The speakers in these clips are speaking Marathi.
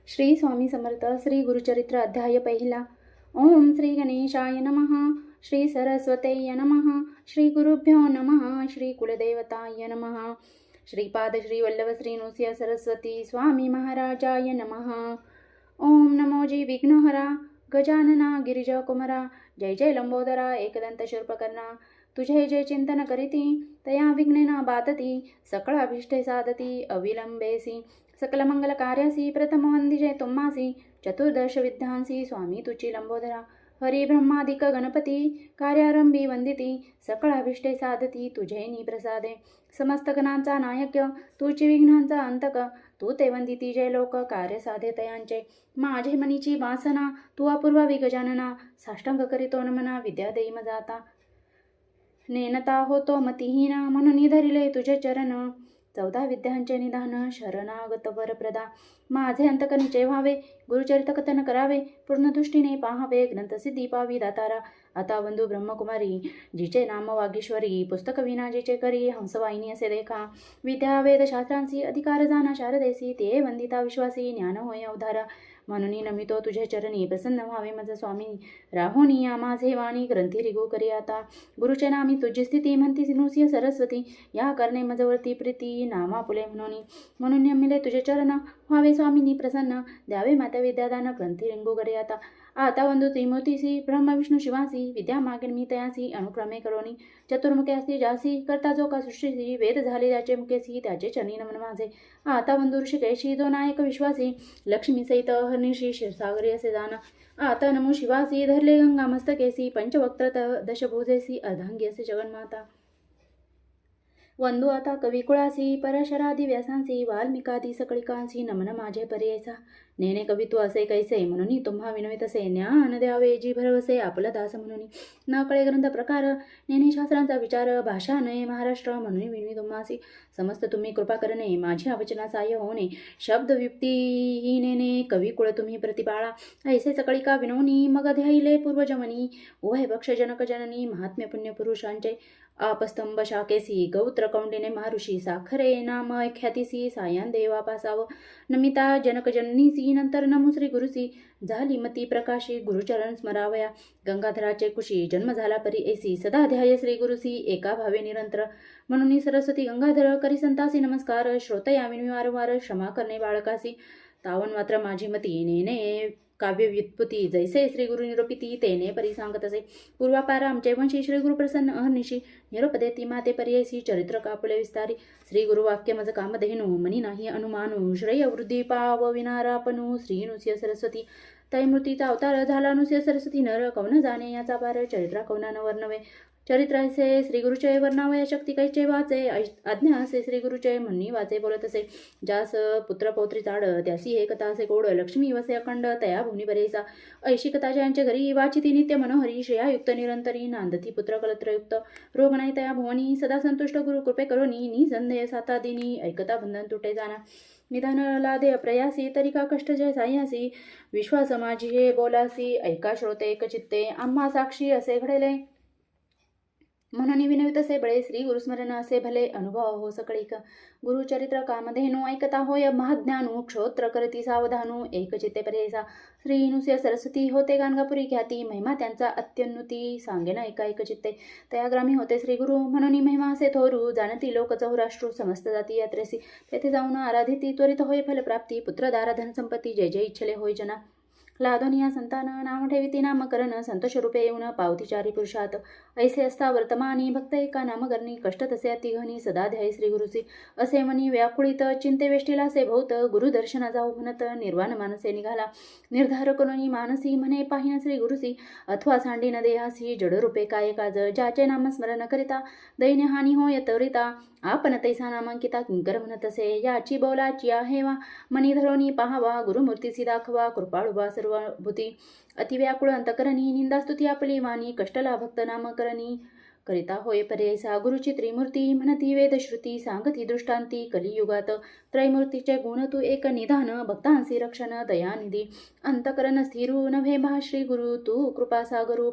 श्री स्वामी समर्थ श्री गुरुचरित्र अध्याय पहिला. ओम श्री गणेशाय नमः. श्री सरस्वतेय नमः. श्री गुरुभ्यो नमः. श्री कुलदेवताय नमः. श्रीपाद श्री वल्लभ श्री नृसिंह सरस्वती स्वामी महाराजाय नमः. ओम नमो जी विघ्नहरा गजानना गिरिजा कुमरा. जय जय लंबोदरा एकदंत शूर्पकर्णा. तुझे जे चिंतन करीती तया विघ्नेना बाधती. सकळ अभिष्टे साधती अविलंबेसी. सकल मंगल कार्यासी प्रथम वंदिजे तुम्हासी. चतुर्दश विद्यांसी स्वामी तुची लंबोदरा. हरी ब्रह्मादिक गणपती कार्यारंभी वंदिती. सकळ अभिष्टे साधती तुझे नी प्रसादे. समस्त गणांचा नायक तुची विघ्नांचा अंतक. तू ते वंदिती जय लोक कार्य साधे तयांचे. माझे मनीची वासना तू अपूर्वा गजानना. साष्टांग करीतो नमना विद्या देई मजाता. नेनता होतो मतिहीना म्हणून धरिले तुझे चरण. 14 विद्यांचे निधान शरणागत वरप्रदा. माझे अंतकनिचे व्हावे गुरुचरित कथन करावे. पूर्ण दृष्टीने पाहावे ग्रंथसिद्धी पावी दातारा. आता वंदू ब्रह्मकुमारी जिचे नाम वागीश्वरी. पुस्तक विना जिचे करी हंसवाहिनी असे देखा. विद्या वेद शास्त्रांसी अधिकार जाना शारदेसी. ते वंदिता विश्वासी ज्ञान होय अवधारा. म्हणून नमितो तुझे चरणी प्रसन्न व्हावे मज स्वामी. राहुनी या माझे वाणी ग्रंथी रिगू करी आता. गुरुचे नामी तुझी स्थिती म्हणती नृसिंह सरस्वती. या करणे मजवरती प्रीती नामा फुले म्हणून नमिले तुझे चरण. व्हावे स्वामीनी प्रसन्न द्यावे माता विद्यादान ग्रंथी रिंगू करी आता. आता वंदू त्रिमूर्तीसी ब्रह्म विष्णू शिवासी. विद्या मागेन मी तयासी अनुक्रमे करोनी. चतुर्मुखे असती जासी करता जो का सृष्टीसी. वेद झाले ज्याचे मुखेसी त्याचे चरणी नमन माझे. आता वंदू ऋषिकेशी जो नायक विश्वासी. लक्ष्मी सहित हरनिशी क्षीरसागरी असे जाण. आता नमो शिवासी धरले गंगा मस्तकेसी. पंचवक्त्रत दशभुजेसी अर्धांगी असे जगन्माता. वंदू आता कविकुळासी परशरादी व्यासांसी. वाल्मिकादी सकळिकांसी नमन माझे पर्यायचा. नेने कवित्व असे कैसे म्हणून तुम्हा विनवित असे. ज्ञान द्यावे जी भरवसे आपला दास म्हणून. न कळे ग्रंथ प्रकार नेने शास्त्रांचा विचार. भाषा नये महाराष्ट्र म्हणून विनवी तुम्हासी. समस्त तुम्ही कृपा करणे माझी वचना सहाय्य होणे. शब्द युक्ती नेने कविकुळ तुम्ही प्रतिपाळा. ऐसे सकळिका विनवनी मग ध्याईले पूर्वजमनी. उभय पक्ष जनक जननी महात्म्य पुण्य पुरुषांचे. आपस्तंभ शाकेसी गौत्र कौंडिने महर्षी. साखरे नाम ख्यातीसी सायान देवा पासाव. नमिता जनक जननीसी नंतर नमो श्री गुरुसी. झाली मती प्रकाशी गुरुचरण स्मरावया. गंगाधराचे कुशी जन्म झाला परी ऐसी. सदा ध्याय श्री गुरुसी एका भावे निरंतर. म्हणून सरस्वती गंगाधर करी संतासी नमस्कार. श्रोतया विनवी वारंवार क्षमा करणे बाळकासी. तावन मात्र माझी मती नेने काव्य व्युत्पत्ती. जैसे श्री गुरु निरोपिती तेने परी सांगत असे. पूर्वापार आमचे वंशी श्री गुरु प्रसन्न अहर्निशी. निरोप देती माते पर्यायसी चरित्र कापुले विस्तारी. श्री गुरु वाक्य मज कामधेनू मनी नाही अनुमानू. श्रेय वृद्धी पाव विनारापणू. श्री नृसिंह सरस्वती तैमूर्तीचा अवतार झाला नृसिंह सरस्वती नर. कौन जाणे याचा पार चरित्रा कौना न वर्णवे. चरित्र असे श्री गुरुचे वर्णावया शक्ती कैचे वाचे. आज्ञा असे श्री गुरुचे म्हणणी वाचे बोलत असे. ज्यास पुत्र पौत्री चाड त्यासी हे कथा असे गोड. लक्ष्मी वसे अखंड तया भुनी बरेसा. ऐशी कथा ज्यांच्या घरी वाचिती नित्य मनोहरी. श्रेयायुक्त निरंतरी नांदती पुत्र कलत्रयुक्त. रोग नाही तया भुवनी सदा संतुष्ट गुरु कृपे करोनी. निसंदेह साता दिनी ऐकता बंधन तुटे जाना. निधान लादे अप्रयासी तरिका कष्ट जय सायासी. विश्वास माझी हे बोलासी ऐका श्रोते एक चित्ते. आम्हा साक्षी असे घडेले म्हणून विनवित असे बळे. श्री गुरुस्मरण असे भले अनुभव हो सकळीक. गुरुचरित्र कामधेनू ऐकता होय महाज्ञानू. क्षोत्र करती सावधानू एक चित्ते पर्यायसा. श्री नृसिंह सरस्वती होते गाणगापुरी ख्याती. महिमा त्यांचा अत्युन्नती सांगेन एका एक चित्ते. तयाग्रामी होते श्री गुरु म्हणून महिमा असे थोरू. जाणती लोक चौराष्ट्रू समस्त जाती यात्रेसी. तेथे जाऊन आराधिती त्वरित होय फलप्राप्ती. पुत्रदार धनसंपत्ती जय जय इच्छले होय जना. लादोनिया संतान नाम ठेविती नामकरण. संतोष रूपे येऊन पावतीचारी पुरुषात. ऐसे असता वर्तमानी भक्त एका नामकरणी. कष्ट तसे अतिघनी सदा ध्याय श्री गुरुसी. असे मनी व्याकुळीत चिंते वेष्टीला से भोवत. गुरुदर्शना जाऊ म्हणत निर्वाण मानसे निघाला. निर्धार करुनी मानसी म्हणे पाहिन श्री गुरुसी. अथवा सांडीन देहासी जडरूपे काय काज. ज्याचे नामस्मरण करिता दैन्य हानी होय त्वरिता. आपण तैसा नामांकिता किंकर म्हणत असे. याची बोलाची आहे वा मनी धरोनी पाहावा. गुरुमूर्तीसी दाखवा कृपाळुबा सर्वभूती. अतिव्याकुळ अंतकरणी निंदास्तुती आपली वाणी. कष्टला भक्त नामकरणी करिता होय पर्यायसा गुरुची त्रिमूर्ती म्हणती वेदश्रुती सांगती दृष्टांती कलियुगात त्रैमूर्तीचे गुण तू एक निधान भक्तांसी रक्षण दयानिधी अंतकरण स्थिरू नभे भा श्री गुरु तू कृपा सागरू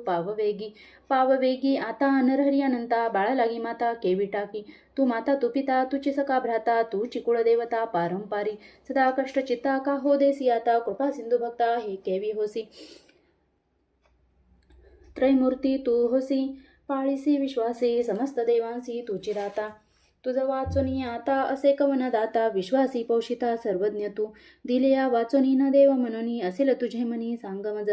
पाववेगी आता नरहरी अनंता बाळा लागी माता केवी टाकी तू माता तू पिता तुची सका भ्राता तू चिकुळ देवता पारंपारी सदा कष्ट चित्ता का हो देसी आता कृपा सिंधू भक्ता हे केवी होसी त्रैमूर्ती तू होसी पाळीसी विश्वासी समस्त देवांसी तुची दाता तुझ वाचोनी आता असे कवन दाता विश्वासी पौषिता सर्वज्ञ तू दिले या वाचोनी न देव म्हणून असेल तुझे मनी सांग मज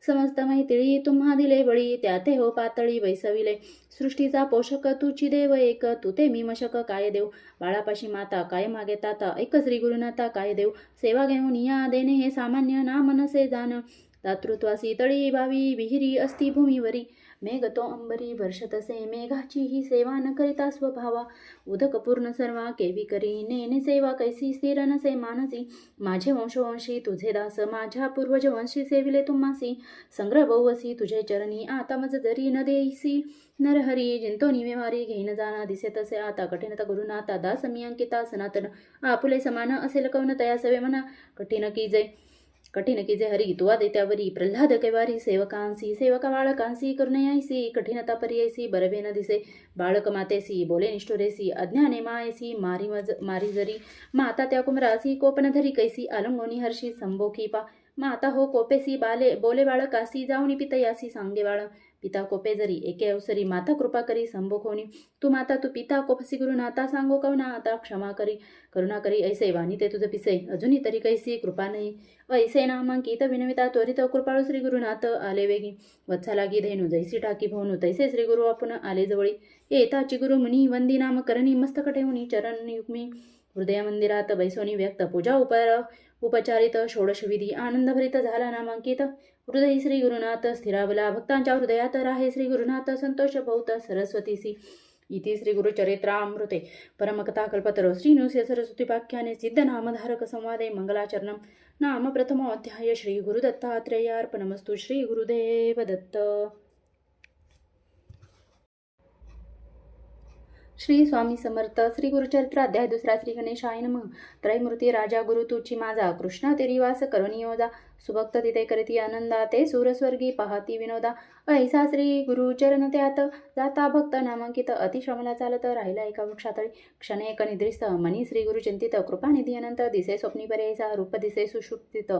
समस्त मैत्रिणी तुम्हा दिले बळी त्याते हो पातळी वैसविले सृष्टीचा पोषक तुची देव एक तू ते मी मशक काय देव बाळापाशी माता काय मागे ताता ऐक श्री गुरुनाथा काय देव सेवा घेऊन या देणे हे सामान्य ना मनसे जाण दातृत्वासी तळी बावी विहिरी असती भूमीवरी मेघ तो अंबरी वर्षतसे मेघाची ही सेवा न करिता स्वभावा उदक पूर्ण सर्वा केवी करी नेने सेवा कैसी स्थिर नसे मानसी माझे वंशवंशी तुझे दास माझ्या पूर्वज वंशी सेविले तुम्हासी संग्रह बहुवसी तुझे चरणी आता मज जरी न देईसी नरहरी जिंतो निवेवारी घेईन जाना दिसे तसे आता कठीणता गुरुनाथा दास मी अंकिता सनातन आपुले समान असेल कवन तया सवे मना कठीण की जे हरी तुवा देत्यावरी प्रल्हाद कैवारी सेवकांसी सेवका बाळकांसी करुणयायसी कठीणता पर्यायसी बरवे न दिसे बाळक मातेसी बोले निष्ठुरेसी अज्ञाने मायसी मारी जरी माता त्या कुमरासी कोपन धरी कैसी अलंगोनी हर्षी संभोखी पा माता हो कोपेसी बोले बाळकासी जाऊनी पितयासी सांगे बाळ पिता कोपे जरी एके अवसरी माता कृपा करी संभोखोनी तू माता तू पिता कोपसी गुरुनाथा सांगो कवना आता क्षमा करी करुणा करी ऐसे वाणी ते तुझ पिसे अजूनही तरी कैसी कृपा नाही ऐसे नामांकित विनविता त्वरित कृपाळू श्री गुरुनाथ आले वेगी वत्सालागी धेनु जैसी टाकी भोवनु तैसे श्री गुरु आपण आले जवळी येताची गुरु मुनी वंदी नाम करणी मस्तक ठेवणी चरण युग्मी हृदय मंदिरात बैसोनी व्यक्त पूजा उपचारित षोडशविधी आनंदभरित झाला नामांकित हृदय श्री गुरुनाथ स्थिरावला भक्तांच्या हृदयात राहे श्री गुरुनाथ संतोष बहुत सरस्वतीसी इति श्री गुरुचरित्रामृते परमकथा कल्पतरो श्रीनुस्य सरस्वतीपाख्याने सिद्ध नामधारक संवादे मंगलाचरणम नाम प्रथमोऽध्याय श्री गुरुदत्तात्रेयार्पणमस्तु श्री गुरुदेव दत्त. श्री स्वामी समर्थ. श्री गुरुचरित्र अध्याय दुसरा. श्री गणेशाय नमः. त्रैमूर्ती राजा गुरु तुची माझा कृष्ण तेरी वास करुणियोजा सुभक्त तिथे करीती आनंदा ते सूरस्वर्गी पाहती विनोदा ऐसा श्री गुरु चरण त्यात जाता भक्त नामांकित अतिश्रमला चालत राहिला एका वृक्षातळी क्षणे एक निद्रिस्त मनी श्री गुरु चिंतित कृपानिधी अनंत दिसे स्वप्नी पर्यायचा रूप दिसे सुषुप्तित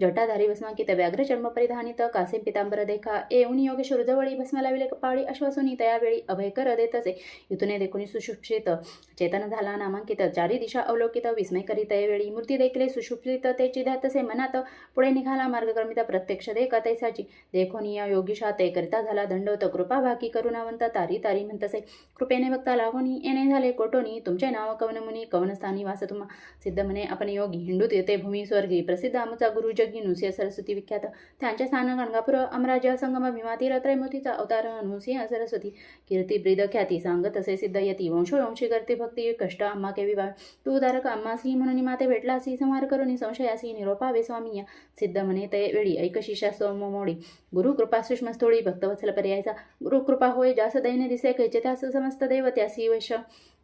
जटाधारी भस्मांकित व्याघ्र चर्म परिधानित कासे पितांबर देखा येऊन योगेश्वर जवळी भस्म लाविले कपाळी अश्वासुनी तयावेळी अभयकर देतसे युतुने देखुनी सुषुप्षित चेतन झाला नामांकित चारी दिशा अवलोकित विस्मय करीत वेळी मूर्ती देखले सुषुप्षित ते चिध्यातसे मनात पुढे निघाला मार्गक्रमित प्रत्यक्ष देख तैसाची देखोनिया योगीशा ते करिता झाला दंडवत कृपा भाकी करुणावंत तारी तारी म्हणतसे कृपेने भक्ता लागोनी येणे झाले कोटोनी तुमचे नाव कवन मुनी कवन स्थानी वास तुम्हा सिद्ध म्हणे आपण योगी हिंडूत येते भूमी स्वर्गी प्रसिद्ध आमचा गुरु जगी नुसिय सरस्वती विख्यात त्यांचे स्थान गणगापुर अमराज्य संगम भीमातीर त्रैमूर्तीचा अवतार नुसिंह सरस्वती कीर्ती ब्रीद ख्याती सांगत असे सिद्ध यती वंशोवंशी करते भक्ती कष्ट आम्हा केवी बाळ तू उदारक आम्हासी म्हणून माते भेटलासी संहार करुनी संशयासी निरोपावे स्वामी सिद्ध म्हणे ते वेळी ऐकशिषा सोमोमोडी गुरु कृपा सूक्ष्मस्थोळी भक्तवत्सल पर्यायचा गुरु कृपा होय जास दैन्य दिसे कैचे त्यास समस्त देव त्यासी वश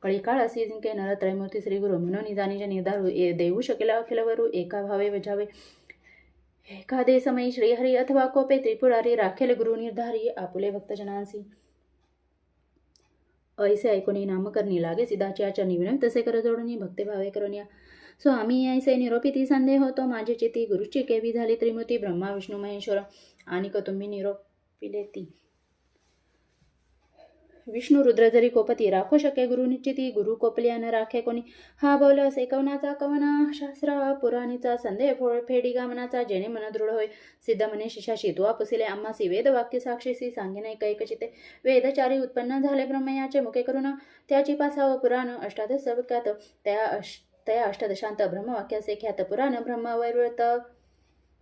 कळी काळ असी जिंके नर त्रैमूर्ती श्री गुरु म्हणून जाणीचे निर्धारू देऊ शकेला अखिलवरू एका भावे वजावे एखादे समयी श्रीहरी अथवा कोपे त्रिपुरारी राखेल गुरु निर्धारी आपुले भक्तजनांसी ऐसे ऐकुनी नामकरणी लागे सिद्धाची आचरणी विनय तसे कर जोडणी भक्तिभावे करुनिया स्वामी ऐसे निरोपिती संदेह होतो माझी चिती गुरुची केवी झाली त्रिमूर्ती ब्रह्मा विष्णू महेश्वर आणि तुम्ही निरोपिले ती विष्णू रुद्र जरी कोपती राखो शके गुरु निश्चिती गुरु कोपल्यान राखे कोणी हा बोल असे कवनाचा कवना शास्त्र पुराणीचा संदेह फेडी गामनाचा जेणे मन दृढ होय सिद्ध म्हणे शिशाशी तुवा पुसिले आम्हासी वेद वाक्य साक्षीसी सांगिने कैकचिते वेदचारी उत्पन्न झाले ब्रह्मयाचे मुखे करून त्याची पासाव पुराण अष्टादश विख्यात तया अष्टदशांत ब्रह्मवाक्याचे ख्यात पुराण ब्रह्मवैवर्त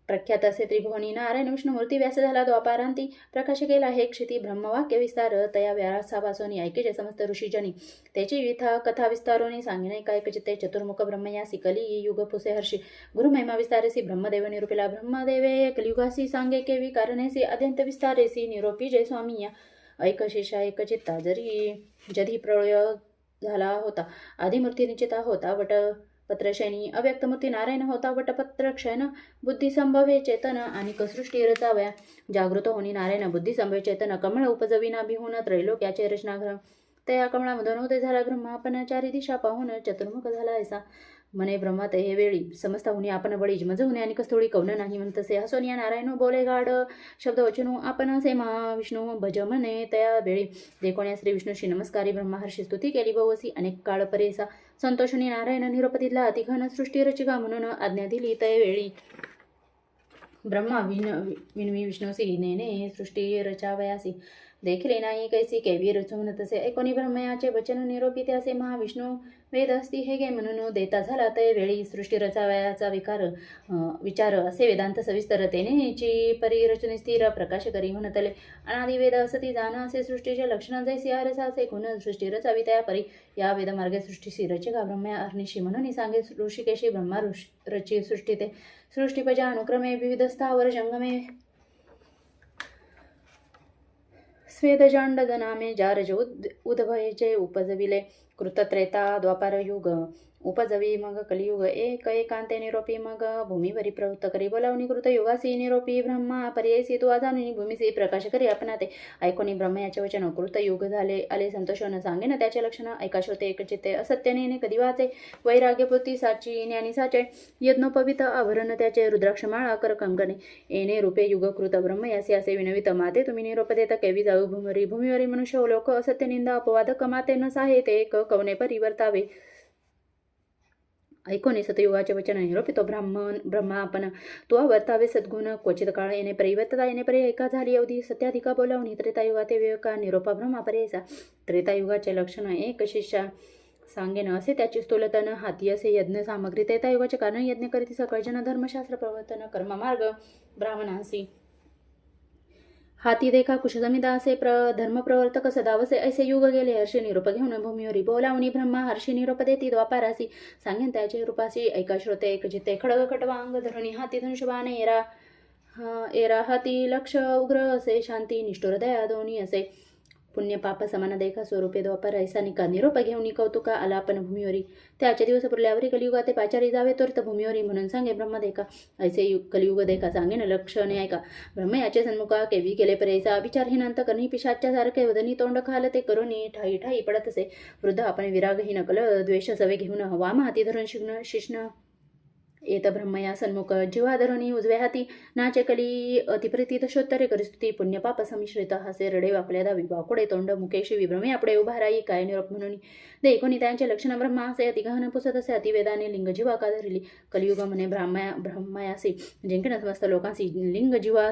प्रख्यात असे त्रिभुवनी नारायण विष्णुमूर्ती व्यास झाला द्वापारांती प्रकाश केला हे क्षिती ब्रह्मवाक्य विस्तार तया व्यासापासून ऐकेचे समस्त ऋषीजनी त्याची विथा कथा विस्तारोनी सांगिने कायकचिते चतुर्मुख ब्रह्मयासी कली युग पुसे हर्षी गुरुमहिमा विस्तारेसी ब्रह्मदेव निरूपिला ब्रह्मदेवे कलियुगासी सांगे केवी कारणेसी अत्यंत विस्तारेसी निरोपी जय स्वामी ऐक शिष्या ऐक चित्ता जधी प्रळय झाला होता आदिमूर्ती निश्चिता होता पत्रशयनी अव्यक्तमूर्ती नारायण होता वटपत्रक्षयन बुद्धी संभवे चेतन आणि सृष्टी रचावया जागृत होणी नारायण बुद्धी संभवे चेतन कमळ उपजविना बिहून त्रैलोक्याचे रचनाग्रह त्या कमळामधून उदय झाला ब्रह्मा आपण चारी दिशा पाहून चतुर्मुख झाला ऐसा म्हणे ब्रह्मा ते हे वेळी समस्त हुनी आपण बळीज मजवणे आणि कस्तुळी कवण नाही म्हणतसे हसोनिया नारायण बोले गाड शब्द वचनू आपण असे महाविष्णू भज म्हणे त्या वेळी जे कोण्या श्री विष्णूशी नमस्कारी ब्रह्मा हर्षी स्तुती केली बहुवसी अनेक काळ परेसा संतोषणी नारायण निरोपतीला अतिघन सृष्टी रचिका म्हणून आज्ञा दिली त्या वेळी ब्रह्मा विनवी विष्णूसी नेने सृष्टी रचावयासी देखले नाही कैसी कैवी रचवून तसे ऐकोनी ब्रह्मयाचे वचन निरोपिते असे महाविष्णू वेद असती हे गे म्हणून देता झाला ते वेळी सृष्टी रचावयाचा विचार असे वेदांत सविस्तर तेनेची परिरचने स्थिर प्रकाश करी म्हणतले अनादि वेद असती जाण असे सृष्टीचे लक्षण जैसे आरसाचे गुण सृष्टी रचावी त्या परी या वेदमार्गे सृष्टीशी रचिका ब्रह्मया अर्निशी म्हणून सांगे ऋषिकेशी ब्रह्मा रची सृष्टी ते सृष्टीपजा अनुक्रमे विविध स्थावर जंगमे स्वेदजांडदनामे जारज उद्भयचे उपजविले कृतत्रेता द्वापार युग उपजवी मग कलियुग एक एकांते निरोपी मग भूमीवरी प्रवृत्त करी बोलावणी कृत युगासी निरोपी ब्रह्मा पर्यायसी तू आजानी भूमीसी प्रकाश करी आपणाते ऐकोनी ब्रह्मयाचे वचन कृत युग झाले आले संतोषन सांगेन त्याचे लक्षण ऐकाश होते एकचित्ते असत्यने कधी वाचे वैराग्यपूर्ती साची ज्ञानी साचे यज्ञोपवित आवरण त्याचे रुद्राक्षमाळा कर कंकणे येणे रूपे युगकृत ब्रह्मयासी असे विनवित माते तुम्ही निरोप देता केवी जाऊ भूमीवरी मनुष्य लोक असत्य निंदा अपवाद कमाते न साहे ते कवने परिवर्तावे ऐकोने सतयुगाचे वचन निरोपितो ब्रह्मा आपण तो वर्तावे सद्गुण क्वचित काळ येणे परिवर्तता येणे परी एका झाली अवधी सत्याधिका बोलावणी त्रेतायुगाते विवेका निरोपा ब्रह्मा पर्यायचा त्रेतायुगाचे लक्षण एक शिष्या सांगेन असे त्याची स्थूलतन हाती असे यज्ञ सामग्री त्रेतायुगाचे कारण यज्ञ करीत सकळ जन धर्मशास्त्र प्रवर्तन कर्ममार्ग ब्राह्मणांसी हाती देखा कुशजमिदा असे धर्म प्रवर्तक सदावसे ऐसे युग गेले हर्षी निरोप घेऊन भूमीवरी बोलावणी ब्रह्मा हर्षी निरोप देती द्वापारासी सांगेन त्याचे रूपासी ऐका श्रोते एक जिते खडग खटवांग धरणी हाती धनुष्यबाण एरा हाती लक्ष उग्र असे शांती निष्ठुर दया दोन्ही असे पुण्य पाप समान देखा स्वरूपे द्वापर ऐसा निरोप घेऊन कौतुका आला आपण भूमीवरी त्याचे दिवस पुरल्यावरी कलियुगाते पाचारी जावे त्वरित भूमीवरी म्हणून सांगे ब्रह्म देखा ऐसे कलियुग देखा सांगेन लक्षणे ऐका ब्रह्म याचे सन्मुखा केवी केले परेसा विचारहीन अंतकरणी पिशाच्या सारखे वदनी तोंड खाल ते करुणी ठाई ठाई पडत असे वृद्ध आपण विरागहीन कल द्वेष सवे घेऊन वाम हाती धरून शिष्ण येत ब्रह्मया सन्मुख जीवाधरणी उजव्या हाती नाचे कली अतिप्रीती दशोत्तरे करिस्तुती पुण्यपाप समिश्रित हसे रडे वाकल्या दावी वाकुडे तोंड मुकेशी विभ्रमे आपडे उभा राई काय निरोप म्हणून दे कोणी त्यांचे लक्षण ब्रह्मा असे अतिगहन पुसत असे अतिवेदाने लिंग जीवा का धरली कलियुग म्हणे ब्रह्मयासी जिंकण समस्त लोकांसी लिंग जीवा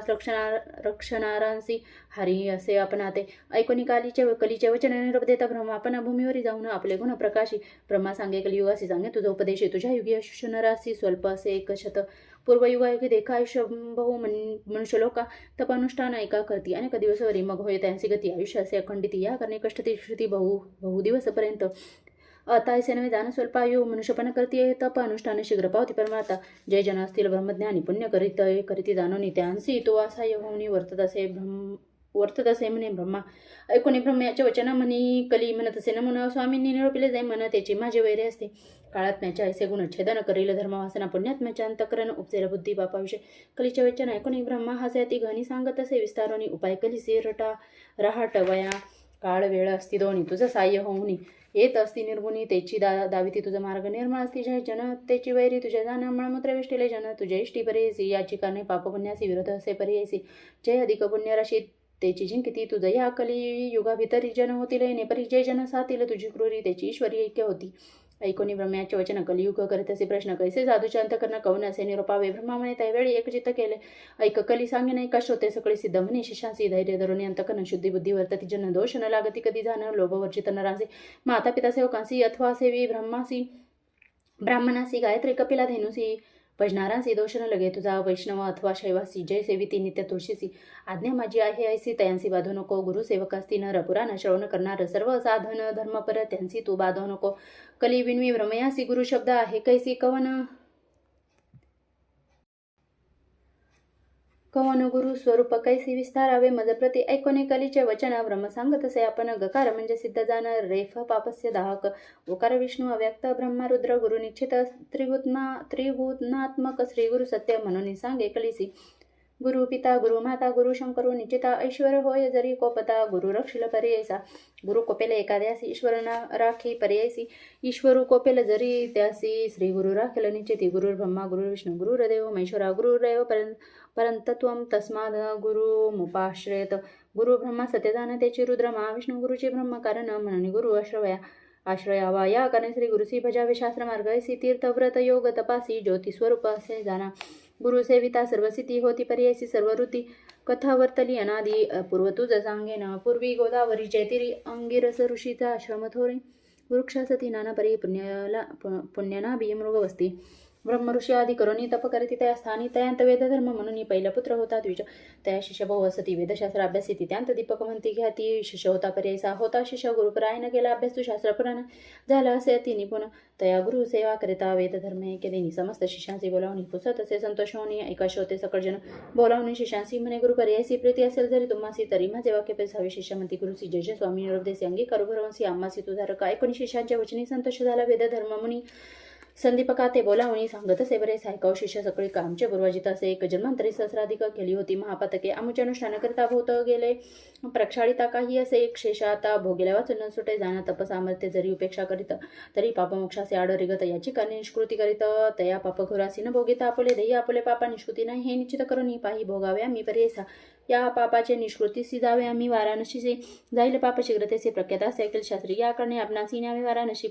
रक्षणारांसी हरी असे आपणाते ऐकोनी कलीचे वचन निरोप देता ब्रह्मा आपण भूमीवरी जाऊन आपले गुण प्रकाशी ब्रह्मा सांगे कलियुगासी सांगे तुझा उपदेशी तुझ्या युगी शुनरासी स्वल्प असे एक शत पूर्वयुगायुगी देखा आयुष्य बहु मनुष्य लोका तपानुष्ठान ऐका करती अनेक दिवसवरी मग होय त्यांची गती आयुष्य असे अखंडिती या करणे कष्टती श्रुती बहु दिवसपर्यंत अतायसे नवे जाण स्वल्पायु मनुष्यपण करती तप अनुष्ठान शीघ्र पावती परमार्था जय जन असतील ब्रह्मज्ञानी पुण्य करीती जाणोनी त्यांसी तो असाय होऊनी वर्तत असे म्हणे ब्रह्मा ऐकोनी ब्रह्म्याचे वचन म्हणी कली म्हणत असे नमुना स्वामींनी निरोपिले जाई म्हण त्याची माझे वैरे असते काळात्म्याच्या ऐसे गुण छेदन करील धर्मवासना पुण्यात्म्याच्या अंतकरण उपसेर बुद्धी बापाविषयी कलीचे वचन ऐकोनी ब्रह्मा हासे अति घनी सांगत असे विस्तारोनी उपाय कलिसे रहाट वया काळ वेळ असती दोन्ही तुझं साह्य होऊनी येत असती निर्गुणी त्याची दाविती तुझा मार्ग निर्मळ असती जय जन त्याची वैरी तुझ्या जाण मळमूत्र वेष्टिले जन तुझ्या इष्टी पर्यायसी याची कारणे पापपुण्यासी विरोध असे पर्यायसी जय अधिक पुण्यराशी त्याची जिंकती तुझं या कली युगाभितरी जन होतील नेपरी जय जन सातील तुझी क्रूरी त्याची ईश्वरी ऐक्य होती ऐकोनी ब्रह्म्याचे वचन कलियुग करीत असे प्रश्न कैसे साधूचे अंतकरण कौन असे निरोपावे ब्रह्मा म्हणे त्यावेळी एकचित्त केले ऐक कली सांगे नाही कश होते सकळी सिद्ध म्हणे शिष्यांसी धैर्य धरून अंतकरण शुद्धी बुद्धी वर्तती जन दोष न लागती कधी जाण लोभ वर्जित नरांसी माता पिता सेवकांसी अथवा सेवी ब्राह्मणासी गायत्री कपिला धेनुसी भजनारांसी दोष न लगे तुझा वैष्णव अथवा शैवासी जय सेविती नित्य तुळशीसी आज्ञा माझी आहे ऐसी तयांसी बाधू नको गुरुसेवकास्ती नर पुराण श्रवण करणार सर्व साधन धर्मपर त्यांसी तू बाधू नको कली विनवी ब्रह्मयासी गुरु शब्द आहे कैसी कवन गुरु स्वरूप कैसी विस्तारावे मज प्रति ऐकोने कलीचे वचन ब्रह्म सांगत असे आपण गकार म्हणजे सिद्ध जाण रेफ पापस्य दाहक ओकार विष्णू अव्यक्त ब्रह्मा रुद्र गुरु निश्चित त्रिगुणात्मक श्री गुरु सत्य म्हणून सांगे कलिसी गुरु पिता गुरु माता गुरु शंकरू निश्चिता ऐश्वर होय जरी कोपता गुरु रक्षिल पर्यायसा गुरु कोपेले एखाद्यासी ईश्वर राखी पर्यायसी ईश्वरू कोपेल जरी त्यासी श्री गुरु राखेल निश्चिती गुरु ब्रह्मा गुरु विष्णू गुरुर्देव महेश्वरा गुरुरेव परंतत्वम तस्माद गुरु मुपाश्रयत गुरु ब्रह्मा सत्यदान त्याची रुद्र महाविष्णू गुरुची ब्रह्म कारण म्हणून गुरु आश्रयावा या कारण श्री गुरुसी भजावे शास्त्र मार्ग ऐसी तीर्थ व्रत योग तपासी ज्योती स्वरूप असे जाणा गुरु सेविता सर्वसिद्धी होती पर्यायसी सर्व ऋती कथा वर्तली अनादी पूर्व तुझ सांगेन पूर्वी गोदावरी जैतिरी अंगिरस ऋषीचा आश्रम थोरे वृक्षासती नाना परी पुण्यना मृग वस्ती ब्रह्मऋषी आदी करोनी तप करीती त्या स्थानी तयांत वेदधर्म म्हणून पहिला पुत्र होता द्विज तया शिष्य बहु असती वेदशास्त्र अभ्यासिती त्यांत दीपक म्हणती घ्या ती शिष्य होता पर्यायसा होता शिष्य गुरुपरायण केला अभ्यास तू शास्त्रपुराण झाला असे ती निपुण तया गुरु सेवा करिता वेदधर्म केली समस्त शिष्यांशी बोलावणी पुसत असे संतोष होणे ऐकाश होते सकळजन बोलावणी शिष्यांशी म्हणे गुरु पर्यायसी प्रीती असेल जरी तुम्हासी तरी माझे वाक्य पेसावे शिष्य म्हणती गुरुसी जय जय स्वामी निरोपदेसी अंगीकारू भरवंसी आम्हासी तुझारक ऐकून शिष्यांच्या वचनी संतोष झाला वेदधर्म मुनी संदीपका ते बोलावणी सांगत असे बरे सायकाव शिष्य सगळे कामचे पूर्वजित असे एक जन्मांतरी सहस्राधिक केली होती महापातके आमुचे अनुष्ठान करता भोवत गेले प्रक्षाळिता काही असे एक शेषाता भोगेल्या वाचून सुटे जाणं तपसामर्थ्य जरी उपेक्षा करीत तरी पापमोक्षासे आड रिगत याची करणे निष्कृती करीत तया पापखुरासी न भोगिता आपुले देही आपुले पापा निष्कृती नाही हे निश्चित करून पाही भोगावे आम्ही पर्यायसा या पापाचे निष्कृतीसी जावे आम्ही वाराणसीचे जाईल पाप शीघ्रतेचे प्रख्यात असे ऐकल शास्त्री या करणे आपणासी न्यावे वाराणसी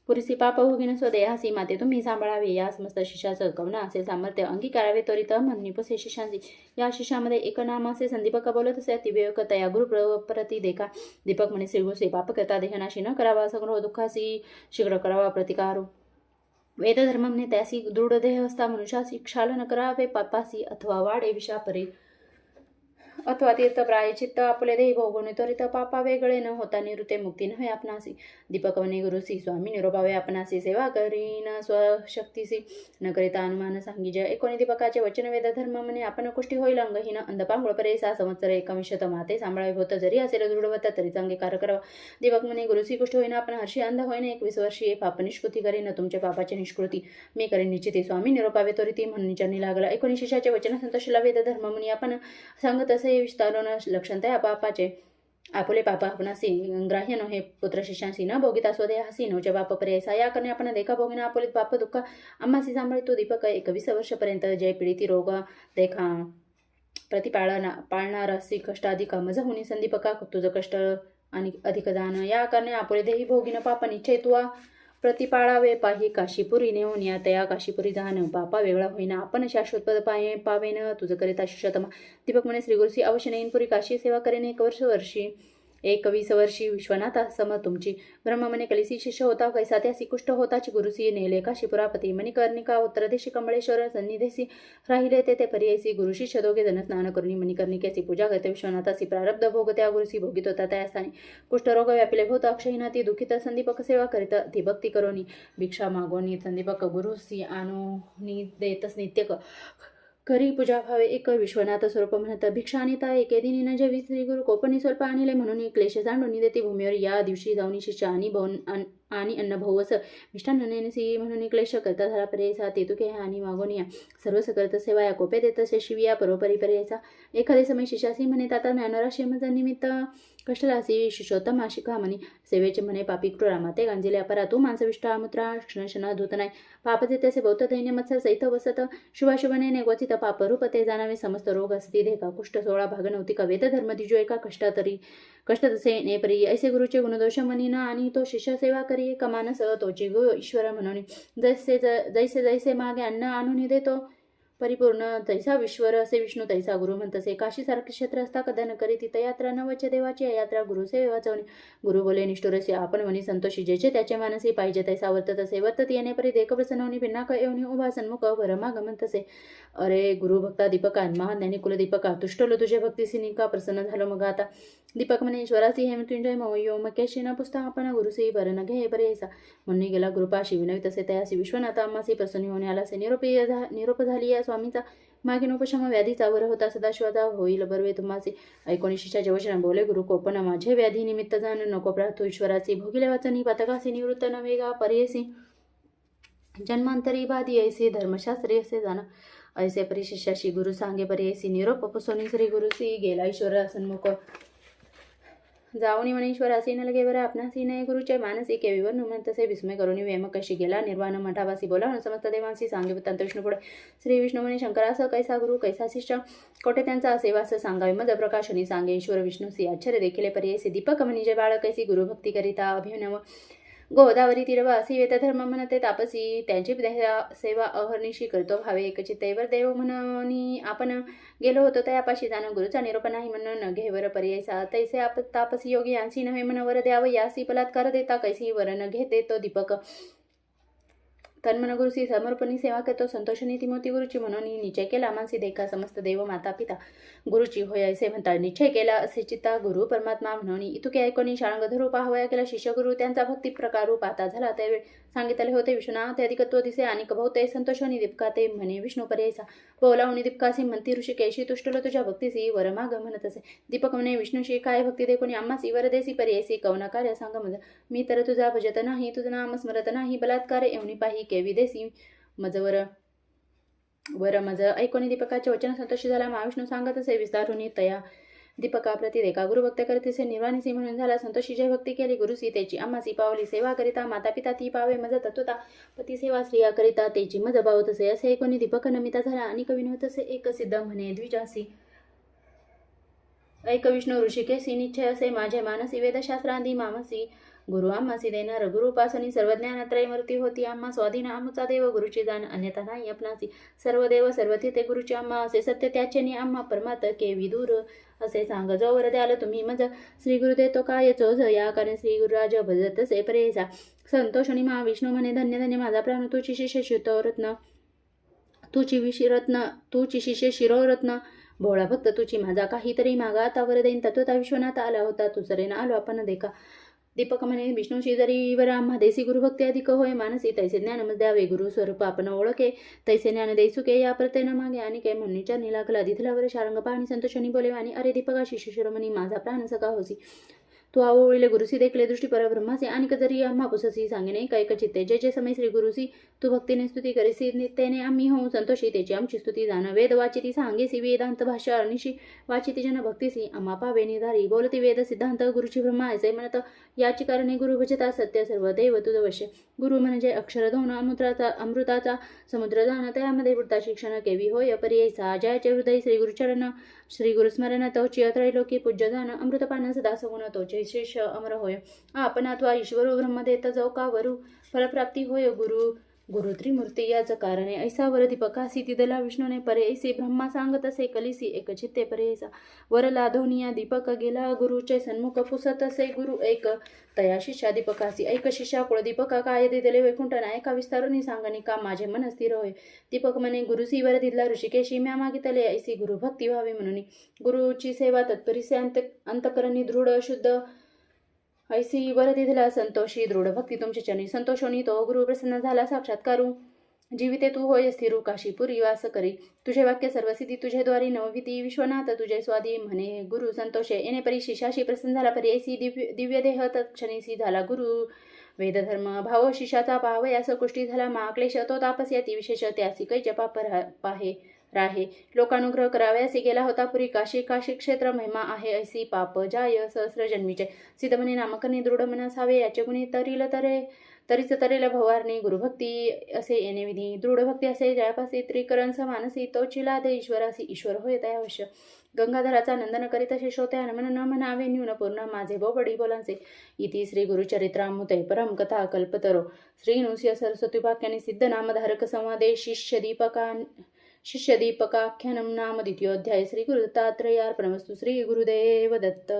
पुरीसी पाप भोगिन स्वदेहासी माते तुम्ही सांभाळावे या समस्त शिष्याचं कवना असे सामर्थ्य अंगीकारावे त्वरित म्हणणे पुसे शिष्यांची या शिष्यामध्ये एक नाम असे संदीपक बोलत असे अतिविवेक तया गुरु प्रती देखा दीपक म्हणे श्रीगुरुसे पाप करता देहनाशी न करावा सगळं दुःखासी शीघ्र करावा प्रतिकारो वेदधर्म म्हणे त्यासी दृढ देह असता मनुष्यासी क्षाल न करावे पापासी अथवा वाडे विषापरे अथवा तीर्थ प्रायचित्त आपले देही भोगवणे त्वरित पापा वेगळे न होता निवृत्ते मुक्ती नव्हे आपणासी दीपक वने गुरुसी स्वामी निरोपावे आपणासी सेवा करीन स्वशक्तीसी न करिता अनुमान सांगीजय एकोणी दीपकाचे वचन वेद धर्म म्हणे आपण कुष्टी होईल अंगहीन अंधपांगुळ परेसा संवत्सर एकविंशत माते सांभाळावे होत जरी असेल दृढवत तरी अंगीकार करावा दीपक म्हणे गुरुसी कुष्ट होईना आपण हर्षी अंध होईन 21 वर्षीय पाप निष्कृती करीन तुमचे पापाचे निष्कृती मी करीन निश्चिती स्वामी निरोपावे त्वरिती म्हणून चरणी लागला एकोणी शिष्याचे वचन संतोषला वेद धर्म म्हणे आपण सांगत असे विस्तारून लक्षण त्या पापाचे आपुले पाप आपणासी ग्राह्य नो हे पुत्र शिष्यांशी न भोगिता स्वदेहासी नोचे बाप पर्यायसा या करणे आपण देखा भोगिना आपुलित पाप दुःख आम्हासी सांभाळतो दीपक 21 वर्षपर्यंत जय पीडिती रोग देखा पाळणारासी कष्ट अधिक मज होणी संदीपका तुझं कष्ट आणि अधिक जाण या करणे आपुले देही भोगिन पाप निश्चय तुवा प्रतिपाळावे पाही काशीपुरी नेऊन या तया काशीपुरी जाण पापा वेगळा होईना आपण शाश्वत पद पावेन तुझं करिता शिष्यतमा दीपक म्हणे श्रीगुरुसी अवश्य नेईन पुरी काशी सेवा करेन 21 वर्षी विश्वनाथा सम तुमची ब्रह्म म्हणे कलिसी शिष्य होता कैसा त्यासी कुष्ठ होताची गुरुसी नेले काशीपुरापती मणिकर्णिका उत्तरदेशी कमळेश्वर सन्निधेसी राहिले ते पर्यायसी गुरु शिष्य दोघे जण स्नान करून मणिकर्णिकेची पूजा करते विश्वनाथासी प्रारब्ध भोग त्या गुरुसी भोगित होता त्या स्थानी कुष्ठरोग व्यापिले होत अक्षयीना ती दुखित संदीपक सेवा करीत ती भक्ती करोनी भिक्षा मागोनी संदीपक गुरुसी आणूनी देतस नित्य करी पूजा भावे एक विश्वनाथ स्वरूप म्हणत भिक्षा आणिता एके दिनी न जेवी श्री गुरु कोपणी स्वल्प आणले म्हणून क्लेश जाणून देते भूमीवर या दिवशी जाऊन शिष्य आणि अन्न भवस मिष्टान्न नेनसी म्हणून क्लेश करता झाला पर्यायचा तेतुके आणि मागोनिया सर्व सकर्त सेवा या कोपे देत असे शिविया परोपरी पर्यायचा एखादे समय शिष्यासी म्हणे ताता ज्ञानराशी मज निमित्त कष्टरासी शिष्योत्तम आशिका म्हणे सेवेचे म्हणे पापी क्रूरा माते गांजिले अपरा तू मांसविष्टा मुत्रा क्षणशना धूत नाही पापचे तसे बौद्ध दैन्य मत्सर सहित वसत शुभाशुभने क्वचित पाप रूप ते जाणावे समस्त रोग असती देखा कुष्ठ 16 भाग नव्हती का वेद धर्म दिजो एका कष्ट तसे नेपरी ऐसे गुरुचे गुणदोष म्हणीन आणि तो शिष्य सेवा करी कमानस तोची गो ईश्वर म्हणून जैसे मागे अन्न आणून देतो परिपूर्ण तैसा विश्वर असे विष्णू तैसा गुरु म्हणतसे काशी सारखे क्षेत्र असता कदन करी तिथं यात्रा नवचे देवाची यात्रा गुरुसे वाचवणे गुरु बोले निष्ठुरसे आपण म्हणी संतोषी जेचे त्याचे मानसी पाहिजे तैसा वर्ततसे वर्तत येणे परी देख प्रसन्नवणी भिन्नाक येऊनी उभा सन्मुख भरमा गमनतसे अरे गुरु भक्ता दीपका महाज्ञानी कुलदीपका तुष्टलो तुझे भक्तीसी निका प्रसन्न झालो मग आता दीपक म्हणे ईश्वरासी हे मृत्युंजय मयो मकेशी न पुसता आपण गुरुसी बरन घे पर्यायसा म्हणून गेला गुरुपाशी विनवी तसे तयासी विश्वनाथा अम्मासी प्रसन्न होणे आलासे निरोप झाली स्वामीचा मागीन उपशम व्याधीचा वर होता सदाशिवाचा होईल बर्वे तुम्हाचे. ऐकोणी शिष्याचे वचन बोले गुरु कोपन माझे व्याधी निमित्त जाण नको प्रार्थो ईश्वराची भोगिले वाचनी पतकासी निवृत्त नवेगा पर्यसी जन्मांतरी बाधी ऐसे धर्मशास्त्री असे जाण ऐसे परिशिष्याशी गुरु सांगे पर्यसी निरोप पसोनी श्री गुरुसी गेला ईश्वर सन्मुख जाऊनी म्हणे ईश्वरासी न लगे बरं आपणासी नये गुरुचे मानसी केवीवर नुमन तसे विस्मय करुणी वेम कशी गेला निर्वाण मठावासी बोला समस्त देवांसी सांगे वृत्तांत विष्णू पुढे श्री विष्णू म्हणे शंकरास कैसा गुरु कैसा शिष्य कोठे त्यांचा सेवास सांगावे मज प्रकाशनी सांगे ईश्वर विष्णूसी आश्चर्य देखीले पर्यसी दीपक म्हणे जे बाळ कैसी गुरुभक्ती करिता अभिनव गोदावरी तीरवासी वेदधर्म म्हणते तापसी त्यांची सेवा अहर्निशी करतो भावे एकचित्तेवर देव म्हणून आपण गेलो होतो तयापाशी जाणं गुरुचा निरोप नाही म्हणून न घेवर पर्यायसा तैसे आप तापसी योगी यांसी नव्हे मनवर द्याव यासी बलात्कार देता कैसी वर न घेत देतो दीपक तन्मन गुरुसी समर्पणी सेवा करतो संतोषनी तिमोती गुरुची म्हणून निश्चय केला मानसी देखा समस्त देव माता पिता गुरुची होय असे म्हणतात निश्चय केला असे चित्ता गुरु परमात्मा म्हणून इतुके ऐकोनी शाळंग धरू पाहवया केला शिष्य गुरु त्यांचा भक्ती प्रकार रूप आता झाला त्यावेळी सांगितले होते विष्णुनाथ अधिकत्व दिसे आणि कभवते संतोषनी दीपका ते म्हणे विष्णू पर्यायसा बोलावणी दीपकासी म्हणती ऋषिकेशी तुष्टलो तुझ्या भक्तीसी वर माग म्हणत असे दीपक म्हणे विष्णूशी काय भक्ती दे कोणी आम्हासी वर देसी पर्यायसी कवना कार्य सांग मज मी तर तुझा भजत नाही तुझं नाम स्मरत नाही बलात्कार येऊनी पाही केवी देसी मजवर वर मज ऐकोनी दीपकाचे वचन संतोषी झाला महाविष्णू सांगत असे विस्तारुनी तया दीपका प्रति देखा गुरुभक्त करीतीसे निर्वाणीसी म्हणून झाला संतोषी जय भक्ती केली गुरुसी त्याची आम्हासी पावली सेवा करिता माता पिता ती पावे मज तत्वता पती सेवा स्त्रिया करिता त्याची मज पावत असे असे ऐकोनी दीपक नमिता झाला आणि कविनवत असे एक सिद्ध म्हणे द्विजासी ऐक विष्णू ऋषिकेसी निश्चय असे माझे मानसी वेदशास्त्रांदी मामसी गुरु आम्हासी देणार गुरुपासनी सर्वज्ञानत्रय मूर्ती होती आम्हा स्वाधीन आमचा देव गुरुची जाण अन्यथा नाही आपणासी सर्व देव सर्व तिथे गुरुची आम्हा असे सत्य त्याचे आम्हा परमात के विदूर असे सांग जो वर द्याल तुम्ही मज श्री गुरु देतो काय चोज या कारण श्री गुरुराज भजत से प्रेसा संतोषणी महाविष्णू म्हणे धन्य धन्य माझा प्राण तुझी शिष्य शिरोरत्न तुझी शिष्य शिरोरत्न भोळा भक्त तुझी माझा काहीतरी मागा आता वर देईन तत्वता विश्वनाथ आला होता तुसरेना आलो आपण देखा दीपक म्हणे विष्णूशी जरी वर आम्हा देसी गुरुभक्ती अधिक होय मानसी तैसे ज्ञान द्यावे गुरु स्वरूप आपण ओळखे तैसे ज्ञान देसुके या प्रत्येन मागे आणि काही म्हणणीच्या निलाकला दिथलावर शारंग पाहणी संतोषणी बोले आणि अरे दीपका शिष्यशिरोमणी माझा प्राण सका होसी तू आवळीले गुरुसी देखले दृष्टी परब्रह्मासी आणि जरी आम्हा पुससी सांगणे कैक चित्ते जे जे समय श्री गुरुसी तू भक्तीने स्तुती करीसी नित्येने आम्ही होऊ संतोषी त्याची आमची स्तुती जाण वेद वाचिती सांगेसी वेदांत भाषा अनिशी वाचिती जन भक्तीसी आम्हा पावे निधारी बोलती वेद सिद्धांत गुरुची ब्रह्मा असे म्हणत याची कारणे गुरु भजता सत्य सर्व देव तुझ वश्य गुरु म्हणजे अक्षर धोन अमृताचा समुद्र जाण त्यामध्ये बुडता शिक्षण केवी होय पर्यायचा जयाचे हृदय श्री गुरुचरण श्री गुरुस्मरण तोची त्रैलोकी पूज्य जाण अमृतपान सदा सगुण तोचे शिष्य अमर होय आपण अथवा ईश्वरू ब्रह्म देत जाऊ का वरू फलप्राप्ती होय गुरु त्रिमूर्ती याच कारणे ऐसा वर दीपकासी तिदला विष्णूने परे ऐसे ब्रह्मा सांगत असे कलिसी एक चित्ते परेसा वर लाधोनिया दीपक गेला गुरुचे सन्मुख पुसत असे गुरु एक तया शिष्या दीपकासी ऐक शिष्या कुळ दीपक काय दिदले वैकुंठ नायका विस्तारुनी सांगणी का माझे मन स्थिर होय दीपक म्हणे गुरुसी वर दिदला ऋषिकेशी म्या मागितले ऐसी गुरु भक्ती व्हावी म्हणून गुरुची सेवा तत्परीसे अंतकरणी दृढ शुद्ध ऐसी वर दिधला संतोषी दृढ भक्ती तुमचे चरणी संतोषोनी तो गुरु प्रसन्न झाला साक्षात्कारू जीविते तू होय स्थिरू काशीपुरी वास करी तुझे वाक्य सर्वसिद्धी तुझे द्वारी नवविधी विश्वनाथ तुझे स्वादी म्हणे गुरु संतोषे येणे परी शिष्याशी प्रसन्न झाला परी ऐसी दिव्य देह तत्क्षणीसी झाला गुरु वेदधर्म भाव शिष्याचा पाव यास कुष्टी झाला महाक्लेश तो तापस याती विशेष त्यासी कै जपा पाहे राहे लोकानुग्रह करावयासी गेला होता पुरी काशी क्षेत्र महिमा आहे ऐसी पाप जाय सहस्र जन्मीचे सिद्धमनी नामकने दृढ मन असावे याचे गुणी तरीच तरेल भवारणी गुरुभक्ती असे येणे विधी दृढ भक्ती असे जयापासी त्रिकरण मानसी तो चिला दे ईश्वरासी ईश्वर होय तयावश्य गंगाधराचा नंदन करीत असे श्रोते हनुमन न म्हणावे न्यून पूर्ण माझे बोबडी बोलांचे इति श्री गुरुचरित्रामुते परम कथा कल्पतरो श्री नृसिंह सरस्वती वाक्याने सिद्ध नामधारक संवादे शिष्य दीपकाख्यानम नाम द्वितीयोध्याय श्री गुरुदत्तात्रेयार्पणमस्तु श्री गुरुदेव दत्त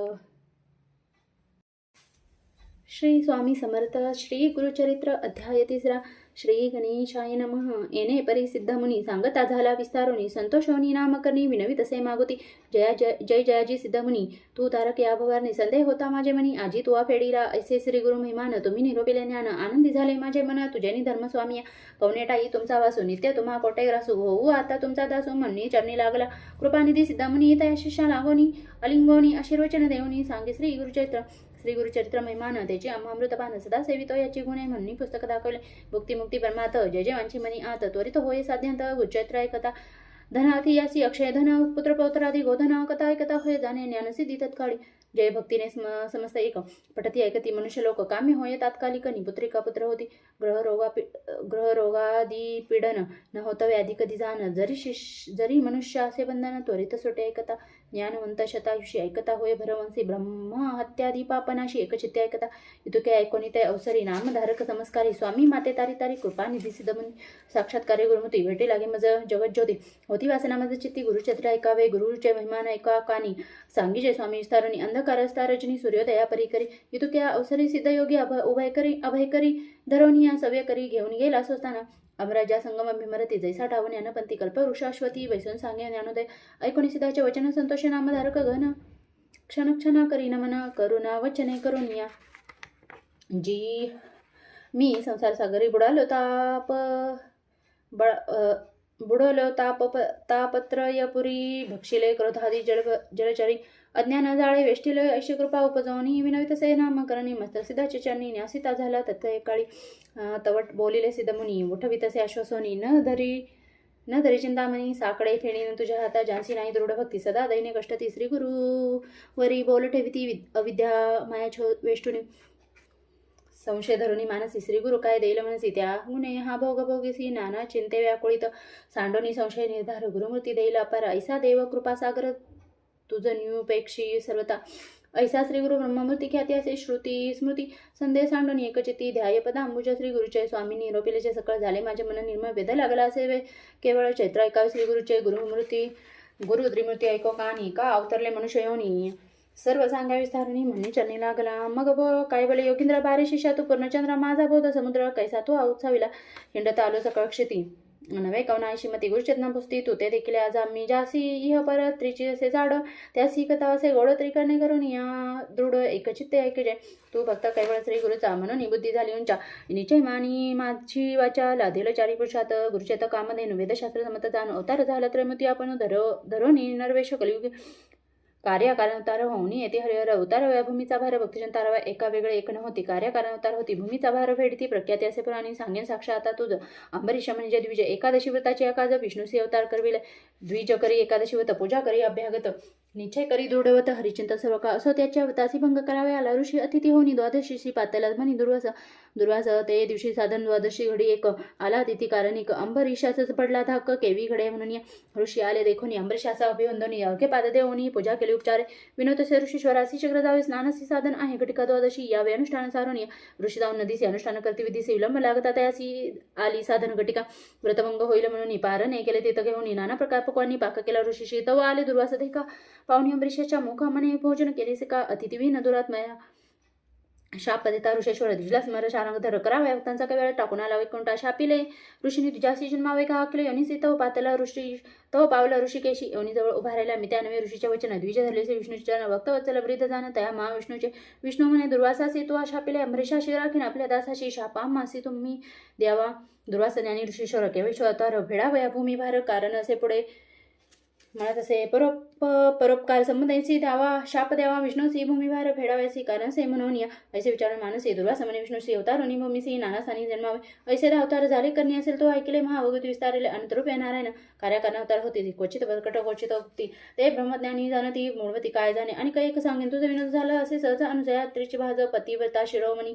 श्री स्वामी समर्थ श्री गुरुचरित्र अध्याय 3 श्री गणेशाय नमः. येणे परी सिद्ध मुनी सांगता झाला विस्तारोनी, संतोषोनी नामकरणी विनवित असे मागोती. जय जयाजी सिद्ध मुनी, तू तारक या भवारणी, संदेह होता माझे मनी. आजी तुवा फेडीला ऐसे श्री गुरु महिमान, तुम्ही निरोपिले ज्ञान, आनंदी झाले माझे मन. तुझेनी धर्मस्वामी कवनेटाई तुमचा वासू, नित्य तुम्हा कोटे ग्रासू. होऊ आता तुमचा दासू, म्हणणी चरणी लागला. कृपानिधी सिद्ध मुनी, तया शिष्या लागोनी. अलिंगोनी आशीर्वचन देवनी, सांगे श्री गुरुचरित्र महिमान. त्याची अमृतपान सदा सेवितो याची गुणे, म्हणणी पुस्तक दाखवले. भुक्ती मुक्ती परमार्थ, जय जय वांची मनी आत. त्वरित होय साध्यांत, गुरुचरित्र ऐकता धनार्थी यासी अक्षय धन. पुत्रपौत्रादी गोधन, कथा ऐकता होय जाणे ज्ञानसिद्धी तत्काळी. जय भक्तीने समस्त एक, पठती ऐकती मनुष्य लोक. कामी होय तात्कालिक, निपुत्रिका पुत्र होती. ग्रहरोगादी पीडन, न होत व्याधी कधी जाण. जरी मनुष्य असे बंधन, त्वरित सुटे ऐकता. ज्ञानवंत शतायुषी ऐकता होय भरवंशी. ब्रह्म हत्यादी पापनाशी एकचित्ते ऐकता. इतुके ऐकोनी ते अवसरी, नामधारक समस्कारी. स्वामी माते तारी तारी, कृपा निधी सिद्धमुनी. साक्षात्कार्य गुरुमती, भेटी लागे मज जगज्योती. होती वासना मज चित्ती, गुरुचरित्र ऐकावे. गुरुचे महिमान ऐका कानी, सांगीजे स्वामी विस्तारणी. अंधकार असता रजनी, सूर्योदया परिकरी. इतुक्या अवसरी सिद्ध योगी, अभयकरी धरोनिया सव्य करी. घेऊन गेला स्वस्ताना अमराजा संगम भीमरती. जैसा ठावन ज्ञानपंथी, कल्प वृषाश्वती. वैसून सांगे ज्ञानोदय, ऐकोनी सिद्धाचे वचन. संतोष नामधारक घन, क्षण करी नमन. करुणा वचने करुनिया. जी मी संसार सागरी बुडालो तापत्रयपुरी. भक्षिले क्रोधादी जलचरी. अज्ञान जाळे वेष्टिले, ऐशी कृपा उपजवणी. विनवित से नामकरणी, मस्त सिद्धाचे चरणी. न्यासिता झाला तत्काळी. तवट बोलिले सिद्धमुनी, उठवितसे आश्वासोनी. न धरी चिंतामणी, साकडे फेणीन तुझ्या हाता. जानसी नाही दृढ भक्ती, सदा दैने कष्टती. श्री गुरु वरी बोल ठेविती, अविद्या माया वेष्टुनी. संशय धरुनी मानसी, श्री गुरु काय देईल मनसी. त्या गुणे हा भोग भोगीसी, नाना चिंते व्याकुळित. सांडोनी संशय निर्धार, गुरुमूर्ती देईल अपार. ऐसा देव कृपा सागर, तुझ न्यूपेक्षी सर्वता. ऐसा श्री गुरु ब्रह्ममूर्ती ख्याती असे. श्रुती स्मृती संदेह सांडून एकचित्ती. ध्याय पदांबुज श्री गुरुचे. स्वामी निरोपिलेचे सकळ झाले माझे मन. निर्मळ वेद लागला असे केवळ चैत्र ऐकावे श्री गुरुचे. गुरु त्रिमूर्ती ऐको कानी, का अवतरले मनुष्य योनी. सर्व सांगा विस्तारुनी, म्हणणे चरणी लागला. मग काय बोले योगींद्र बारे शिष्या तू. पूर्णचंद्र माझा बोध समुद्र, कैसा तू उत्साविला. हिंडता आलो सकळ क्षिती. नवे कवना श्रीमती गुरुचेतना पुस्ती. तू ते देखील आज आम्ही जासी. इह पर त्रिची असे जाड, त्यासी कथा असे गोड. त्रिकरणे करून या दृढ एकचित्ते ऐकजे. तू फक्त कैवळ श्री गुरुचा, म्हणून बुद्धी झाली उंचा. निश्चय मानी माझी वाचा, लाधेल चारी पुरुषात. गुरुचेत कामधेनु, वेदशास्त्र समत जाण. अवतार झाला त्रयमती आपण, धरोनी नरवेश कलियुग. कार्यकारण अवतार होऊनी येते हरिहर. अवतार वया भूमीचा भार, भक्तिजन तारावा. एका वेगळे एक न होती, कार्यकारण अवतार होती. भूमीचा भार फेडती, प्रख्याती असे पुराणी. सांगेन साक्षा आता तुझ. अंबरीश म्हणजे द्विज, एकादशी व्रताची एकाज. विष्णुसी अवतार करविले, द्विज करी एकादशी व्रत. पूजा करी अभ्यागत, निश्चय करी दृढवत. हरिचिंत सर्व का असो त्याच्या व्रतासी भंग करावे. आला ऋषी अतिथी होनी, द्वादशी श्री पातला म्हणी दुर्वास. ते दिवशी साधन द्वादशी घडी एक. आला अतिथी कारणिक, अंबरीशाच पडला धाक. केवी घडे म्हणून ऋषी आले देखोनी. अंबरीशाचा अभिवंदनी, अघे पाददेवनी. पूजा केली उपचारे. विनोद ऋषीश्वरासी शीघ्र जावे. स्नानसी साधन आहे, घटिका द्वादशी. यावे अनुष्ठान सारोनी. ऋषी जाऊन नदीसी अनुष्ठान करती. विधीसी विलंब लागता, तयासी आली साधन घटिका. व्रतभंग होईल म्हणून पारणे केले तिथं घेऊन. नाना प्रकार पक्वांनी पाक केला ऋषीशी. तव आले दुर्वास देखा. पाहुणी अंबरीशाच्या मुख मने भोजन केले का. अतिथी दुरात्मया शाप देता ऋषेश्वर. द्विजला स्मर शारंग धर कराव्या. भक्तांचा काही वेळ टाकून आला वैकुंठा. शापिले ऋषीने तुझ्याशी जन्मावे का हाकले. योनिसी तव पातला ऋषी. तव पावला ऋषिकेशी. योनीजवळ उभा राहिला मी त्यानवे ऋषीच्या वचन. द्विज धरले विष्णूचे चरण. भक्त वत्सल वृद्ध जाण तया महाविष्णूचे. विष्णू म्हणे दुर्वासासी तू शापिले. अंबरीशाशी राखीन आपल्या दासाशी. शापा मासी तुम्ही द्यावा. दुर्वास ज्ञानी ऋषीश्वर केवेश्वर अवतार फेडावया भूमी भार. कारण असे पुढे म्हणत असे. परोपकार संबंधांशी द्यावा. शाप द्यावा विष्णूसी. भूमीभार फेडावयासी कारण से म्हणून या. ऐसे विचार मानसी. दुर्वास म्हणे विष्णूसी अवतारोनी भूमीसी. नानास्थानी जन्मावे. ऐसे अवतार झाले करणी असेल तो ऐकले. महाभगवती विस्तारले अनंतरूप नारायण. कार्यकारण अवतार होती. क्वचित वक्रट क्वचित उक्ती. ते ब्रह्मज्ञानी जाणती. मूळवती काय जाणे. आणि काही एक सांगेन तुझं विनोद झालं असे सहज. अनुजया त्रिची भाज पतिव्रता शिरोमणी.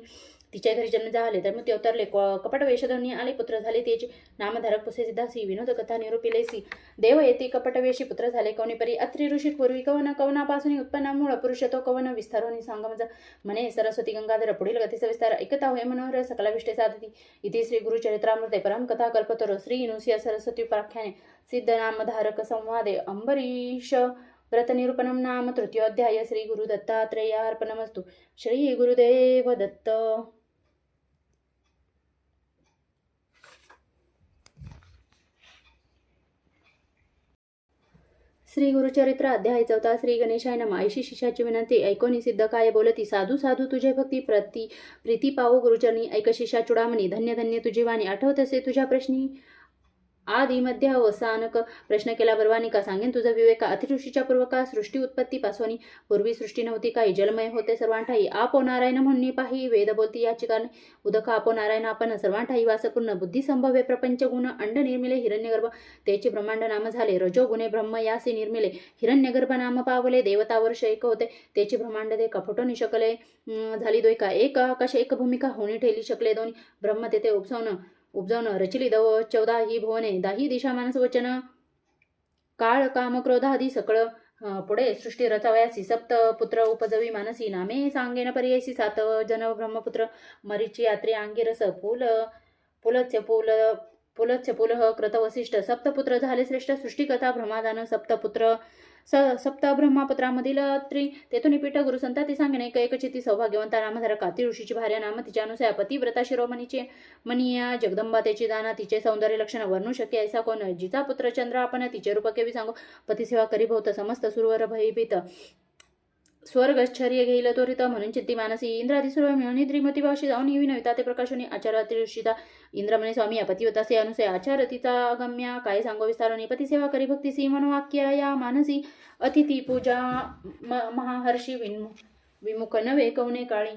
तिच्या घरी जन्म झाले तर मग ते अवतरले. कपट वेशधनी आले. पुत्र झाले त्याचे. नामधारक पुसे सिद्धासी. विनोद कथा निरूपिलेसी. देव येते कपट वेशी. पुत्र झाले कवनीपरी. अत्रि ऋषी पूर्वी कवन. कवनापासून उत्पन्न मूळ. पुरुष तो कवन. विस्तारोनी सांगमज म्हणे. सरस्वती गंगाधर. पुढील गतीचा विस्तार ऐकता होय मनोहर. सकला विष्टे साधती. इथे श्री गुरुचरित्रामृते परम कथा कल्पतरो. श्री नुसिया सरस्वती प्राख्याने. सिद्ध नामधारक संवादे. अंबरीश व्रत निरूपणम नाम तृतीयोध्याय. श्री गुरु दत्तात्रेयार्पणमस्तु. श्री गुरुदेव दत्त. श्री गुरुचरित्र अध्याय 4 श्री गणेशाय नमः. ऐशी शिष्याची विनंती ऐकोनी सिद्ध काय बोलती. साधू साधू तुझे भक्ती प्रीती पावो गुरुचरणी. ऐक शिष्या चुडामणी. धन्य धन्य तुझी वाणी. आठवतसे तुझ्या प्रश्नी आदि मध्य अवसानक. प्रश्न केला बर्वानी का. सांगेन तुझा विवेका. अतिऋषीच्या पूर्वका सृष्टी उत्पत्ती पासोनी. पूर्वी सृष्टी नव्हती काही. जलमय होते सर्वांठाई. आपो नारायण म्हणून पाही. वेद बोलती याची कारणे. उदक आपो नारायण आपण सर्वांठाई वासपूर्ण. बुद्धी संभव्य प्रपंच गुण. अंड निर्मिले हिरण्यगर्भ. त्याचे ब्रह्मांड नाम झाले. रजो गुणे ब्रह्म यासी निर्मिले. हिरण्यगर्भ नाम पावले. देवता वर्ष एक होते. त्याची ब्रह्मांड दे कपटो निशकले. झाली द्वैका. एक आकाश एक भूमिका. होणी ठेली शकले दोन्ही. ब्रह्म तेथे उपजावून रचिली 14 ही भुवने. 10 दिशा मानस वचन. काळ काम क्रोधादी सकळ. पुढे सृष्टी रचावयासी. 7 पुत्र उपजवी मानसी. नामे सांगेन पर्यायसी. 7 जन ब्रह्मपुत्र. मरीची यात्री अंगिरस. पुलस्य पुलह कृत वसिष्ठ. 7 पुत्र झाले श्रेष्ठ. सृष्टिकथा ब्रह्मादान. 7 पुत्र 7 ब्रह्मपुत्रामधील तेथून पीठ गुरुसंताती सांगेन. एक चित्ती सौभाग्यवंता नामधारका. ती ऋषीची भार्या नाम तिच्या अनुसया. पतिव्रता शिरोमणीचे मनिया जगदंबा त्याची दाना. तिचे सौंदर्य लक्षण वर्णू शक्य ऐसा कोण. जिचा पुत्र चंद्र आपण. तिचे रूप केवी सांगो. पतिसेवा करी भोवत. समस्त सुरवर भयभीत. स्वर्गश्चर्य घेईल त्वरित. म्हणून चित्ती मानसी. इंद्रादी सर्व मिळून द्रिमती भाषी जाऊन विनविता ते प्रकाशोनी. आचार्य ऋषीचा. इंद्र म्हणे स्वामी पतिव्रतासे अनुसया. आचार्य तिचा अगम्या. काय सांगो विस्तारोनी. पतिसेवा करी भक्तीसी. मनोवाक्या या मानसी. अतिथी पूजा महाहर्षी विमुख नवे कवने काळी.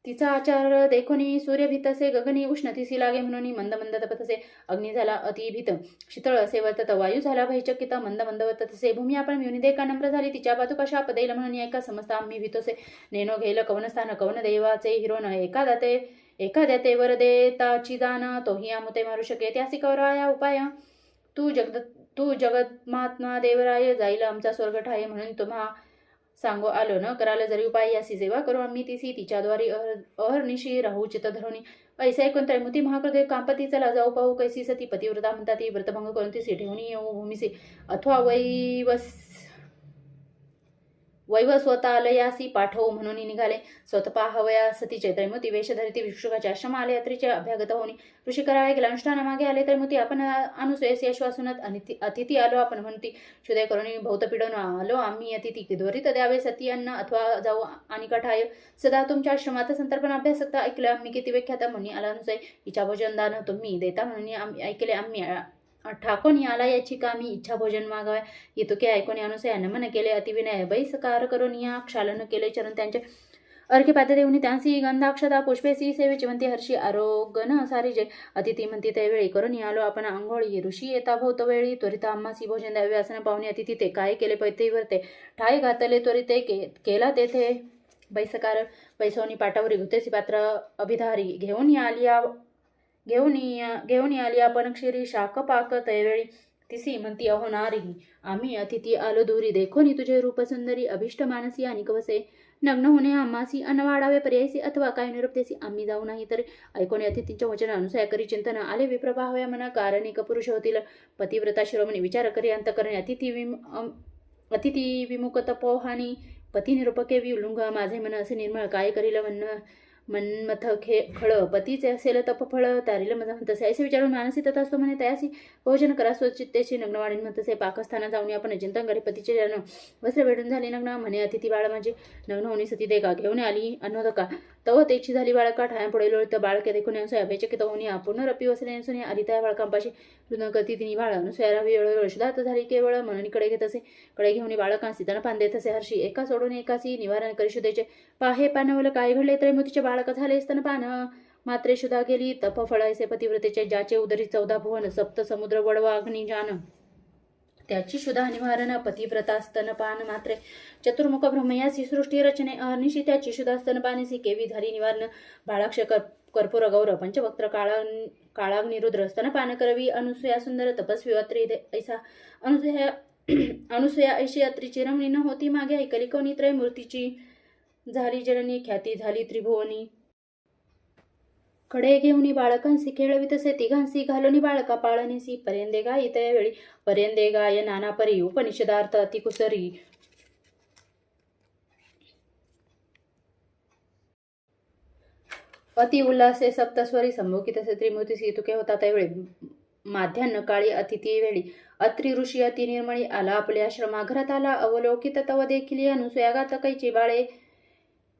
तिचा आचार देखोनी. सूर्य भीतसे गगनी. उष्णतीसी लागे म्हणून. मंद मंद तपतसे. अग्नी झाला अतिभीत. शीतळ असे वर्तत. वायू झाला भयचकित. मंद मंद वर्ततसे. भूमी आपण मिळून दे का नम्र झाली. तिच्या पादुका शाप देईल म्हणून. ऐका समस्त आम्ही भीतोसे. नेनो घेईल कवनस्थान. कवन देवाचे हिरोन. एखाद्या ते वर देताची दान. तोही आमुते मारू शके. त्यासी कवराया उपाय. तू जगन्मात्मा देवराय. जाईल आमचा स्वर्ग ठाय. म्हणून तुम्हा सांगो आलो. न कराल जरी उपाय. यासी सेवा करू आम्ही तिसी. तिच्याद्वारी अहर्निशी राहू चित्त धरुणी. ऐसे ऐकून त्रैमुती महाकृदे कांपती. चला जाऊ पाहू कैसी सती. पतिव्रता म्हणता ती. व्रतभंग करून तिसी ठेवून येऊ भूमिसी. अथवा वैवस्वतालयासी पाठवू म्हणून निघाले. स्वतः हवया सतीचे. त्रैमुती वेश धरिती. भिक्षुकाच्या आश्रम आले. यात्रेचे अभ्यागत होणी. ऋषी करावे गेला. अनुष्ठाना मागे आले. त्रैमुती आपण अनुसयसी आश्वासनात. अतिथी आलो आपण म्हणती. क्षुदय करून भौत पिडून आलो आम्ही अतिथी. त्वरित द्यावे सती अन्न. अथवा जाऊ आणि कठाय. सदा तुमच्या आश्रमात संतर्पण अभ्यासकता. ऐकले आम्ही किती व्याख्यात म्हणी आला अनुसय. इच्छा भोजन दान तुम्ही देता म्हणून ऐकले आम्ही. ठाकोनी आला याची कामी. इच्छा भोजन मागावे येतुके ऐकोनी. अनुसया नमन केले. अतिविनय बैसकार करून या क्षालन केले. चरण त्यांचे अर्घ्यपाद्य देऊन त्यांसी गंधाक्षता पुष्पेसी. सेवेची म्हणती हर्षी आरोग्य सारी जय. अतिथी म्हणती त्यावेळी करून आलो आपण आंघोळी. ऋषी येता भोवत वेळी. त्वरित आम्हासी भोजन द्यावे. असना पाहुणे अतिथी ते. काय केले पैतीवर ते. ठाय घातले त्वरिते. केला तेथे बैसकार. पैसोनी पाटावरी. घुतेसी पात्र अभिधारी. घेऊन आली आपण क्षीरी. शाक पाक तैवेळी. तिसी म्हणती अहो नारी. आम्ही अतिथी आलो दूरी. देखोनी तुझे रूप सुंदरी. अभिष्ट मानसी आणि कवसे. नग्न होणे आम्हासी अन्न वाढावे पर्यायसी. अथवा काय निरुपतेसी आम्ही जाऊ नाही तर. ऐकोनी अतिथींच्या वचन अनुसया करी चिंतन. आले विप्रभावया मना. कारणिक पुरुष होतील. पतिव्रता शिरोमणी. विचार करी अंतकरणे. अतिथी विमुख तपोहानी. पती निरूपके विलुंग. माझे मन असे निर्मळ. काय करील मनमथ खळ. पतीचे असेल तपफळ. तारील मजा म्हणतसे. ऐसे विचारून मानसी तथा असतो म्हणे तयासी. भोजन करा स्वचित्तेची. नग्न वाढीन म्हणतसे. पाकस्थानात जाऊन आपण चिंतन करी. पतीचे जन वस्त्र भेटून झाली नग्न. म्हणे अतिथी बाळ माझे. नग्न होणी सती दे का. घेऊन आली अन्नोदका. तव त्याची झाली बाळका. ठाया पुढे लोळीत बाळके देखून अनुसया अभ्यचकित होऊन पुनरपी वसले अनुसया. आली त्या बाळकांपाशी रुदन करती तिने बाळ. अनुसया राहावी वेळ शुद्धात झाली केवळ. म्हणून कडे घेत असे. कडे घेऊन बाळकांसी तनपान देत असे हर्षी. एका सोडून एकासी निवारण करी शुद्धेचे. पाहे पानवल काय घडले. त्रैमुतीचे बाळक झाले स्तनपान. मात्रे शुद्धा गेली तपफळ. ऐसे पतिव्रतेचे. ज्याचे उदरी 14 भुवन. 7 समुद्र वडवा अग्नी जान. त्याची शुद्धा निवारण. पतिव्रता स्तनपान मात्रे. चतुर्मुख ब्रह्मयासी सृष्टी रचने. अनिशी त्याची शुद्धा स्तनपानेसी. केवी झाली निवारण. बाळाक्ष कर्पूर गौर. पंचवक्त्र काळाग्निरुद्र. स्तनपान करवी अनुसया सुंदर. तपस्वी अत्री ऐसा अनुसया ऐशी अत्रीची रमणी न होती मागे. ऐकली कोणी. त्रैमूर्तीची झाली जननी. ख्याती झाली त्रिभुवनी. कडे घेऊनी बाळकांसी खेळवितसे. तिघांसी घालूनी बाळका पाळणीसी. पर्यंदे गाई त्यावेळी. पर्यंदे गाय नाना परी. उपनिषदार्थ अतिकुसरी. अति उल्हासे सप्तस्वरी. संभोगितसे त्रिमूर्तीसी. तुके होता त्यावेळी. माध्यान्न काळी अतिथी वेळी अत्री ऋषी अति निर्मळी आला आपल्या आश्रमाघरात आला अवलोकित तव देखील अनुसयागात कैची बाळे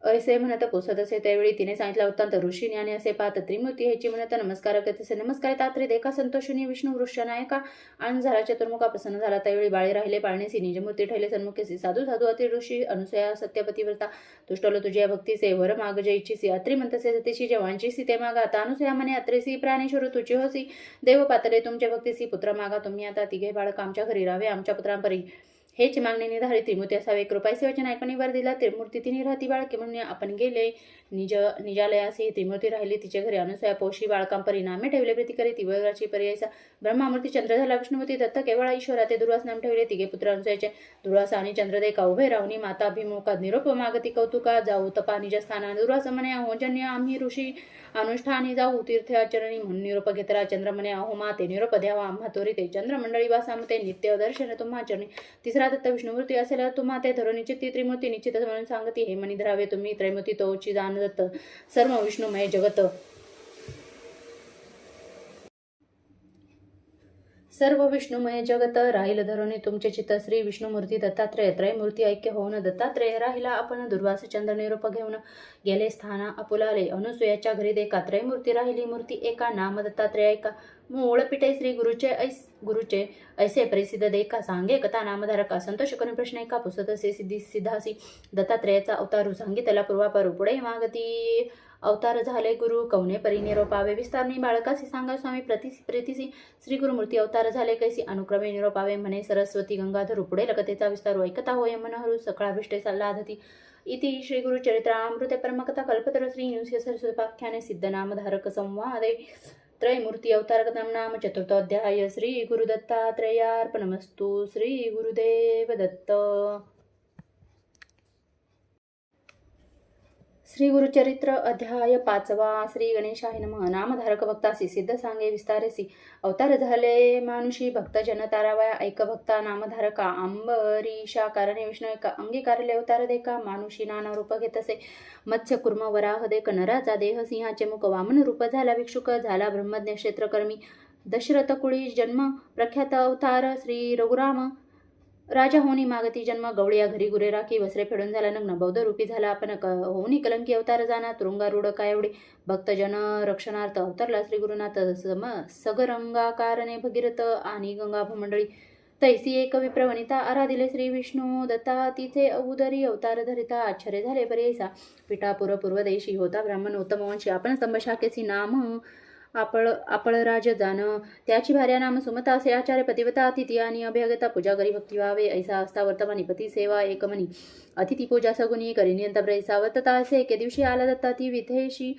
ऐसे म्हणत पोसत असे त्यावेळी तिने सांगितलं वृत्तांत ऋषीने आणि असे पाहत त्रिमूर्ती ह्याची म्हणत नमस्कार करत असे नमस्कार तात्रे देखा संतोषिनी विष्णू वृक्ष नायका आनंद झाला चतुर्मुखा प्रसन्न झाला त्यावेळी बाळे राहिले पाळणेसी निजमूर्ती ठेवले सन्मुखेसी साधू साधू अति ऋषी अनुसया सत्यपतिव्रता तुष्टलो तुझ्या भक्तीसे वर माग जयचीसी अत्री म्हणतसे सतीशी जे वांचीसी ते मागा आता अनुसया म्हणे अत्रेसी प्राणेश्वर तुझी होसी देव पातले तुमच्या भक्तीसी पुत्र मागा तुम्ही आता तिघे बाळक आमच्या घरी राहावे आमच्या पुत्रांपरी हेच मागणी निधारी त्रिमूर्ती असावे कृपायसे वचन ऐकून वर दिला त्रिमूर्ती तिने राहती बाळके म्हणून आपण गेले निजालयासी त्रिमूर्ती राहिली तिच्या घरी अनुसया पोशी बाळकांपरी नामे ठेवले प्रतिकरी तिवराची पर्यायसा ब्रह्मामूर्ती चंद्र झाला विष्णुमूर्ती दत्त केवळ ईश्वरा ते दुर्वास नाम ठेवले तिघे पुत्र अनुसयाचे दुर्वास आणि चंद्रदेका उभे राहुनी माता अभिमुखा निरोप मागती कौतुका जाऊ तपा निजस्थाना दुर्वास म्हणे अहोजन्य आम्ही ऋषी अनुष्ठानी जाऊ तीर्थाचरणी म्हणून निरोप घेतला चंद्र म्हणे अहो माते निरोप द्यावा आम्हा त्वरिते चंद्र मंडळी वासामते नित्य दर्शन तुम्हा चरणी तिसरा दत्त विष्णुमूर्ती असेल तुम्हा ते धरो निश्चित त्रिमूर्ती निश्चित म्हणून सांगती हे मनी धरावे तुम्ही त्रैमूर्ती तोची जाण दत्त सर्व विष्णुमय जगत सर्व विष्णुमय जगत राहील धरुणी तुमचे चित्त श्री विष्णुमूर्ती दत्तात्रेय त्रयमूर्ती ऐक्य होऊन दत्तात्रेय राहिला आपण दुर्वास चंद्र निरोप घेऊन गेले स्थाना अपुलाले अनुसुयाच्या घरी देखा त्रयमूर्ती राहिली मूर्ती एका नाम दत्तात्रेय ऐका मूळ पिठे श्री गुरुचे ऐसे प्रसिद्ध देखा सांगे कथा नामधारका संतोष करून प्रश्न एका पुसत असे सिद्धासी दत्तात्रेयाचा अवतारू सांगितला पूर्वापरू पुढे मागती अवतार झाले गुरु कवने परी निरोपावे विस्तारणी बाळकासी सांगा स्वामी प्रीतीसी श्री गुरुमूर्ती अवतार झाले कैसी अनुक्रमे निरोपावे म्हणे सरस्वती गंगाधर पुढे लगतेचा विस्तार ऐकता होय मनहरू सकाळाभिष्टे लाधती इति श्री गुरुचरित्रामृते परमकथा कल्पतरू श्री सरस्वतीपाख्याने सिद्ध नामधारक संवादे त्रयमूर्ती अवतारकथम नाम चतुर्थोध्याय श्री गुरुदत्तात्रेयार्पणमस्तु श्री गुरुदेव दत्त श्री गुरुचरित्र अध्याय 5 श्री गणेशाय नमः नामधारक भक्तासी सिद्ध सांगे विस्तारेसी अवतार झाले मानुषी भक्त जन तारावया ऐक भक्ता नामधारका अंबरीशा कारणे विष्णू एका अंगीकारले अवतार देखा मानुषी नाना रूप घेतसे मत्स्य कुर्म वराह देक नराचा देह सिंहाचे मुख वामन रूप झाला भिक्षुक झाला ब्रह्मज्ञ क्षेत्रकर्मी दशरथ कुळी जन्म प्रख्यात अवतार श्री रघुराम राजा होनी मागती जन्म गवळिया घरी गुरे राखी वस्त्रे फेडून झाला नग्न बौद्ध रूपी झाला आपण होनी कलंकी अवतार जाना तुरुंगारूढ काय एवढे भक्तजन रक्षणार्थ अवतरला श्री गुरुनाथ सगरंगाकारणे भगीरथ आणि गंगा भूमंडळी तैसी एक विप्रवनिता आराधिले श्री विष्णू दत्ता तिचे उदरी अवतार धरिता आश्चर्य झाले पर्यायसा पिठापुर पूर्वदेशी होता ब्राह्मण उत्तम वंशी आपण स्तंभ शाखेसी नाम आपळराज जाण त्याची भार्या नाम सुमता असे आचार्य पतिवता अतिथी आणि अभ्यागता पूजा करी भक्ती व्हावे ऐसा असता वर्तमानी पती सेवा एकमनी अतिथी पूजा सगुनी करी नियंत्र ऐसा वर्तता असे एके दिवशी आला दत्ता ती विधेशी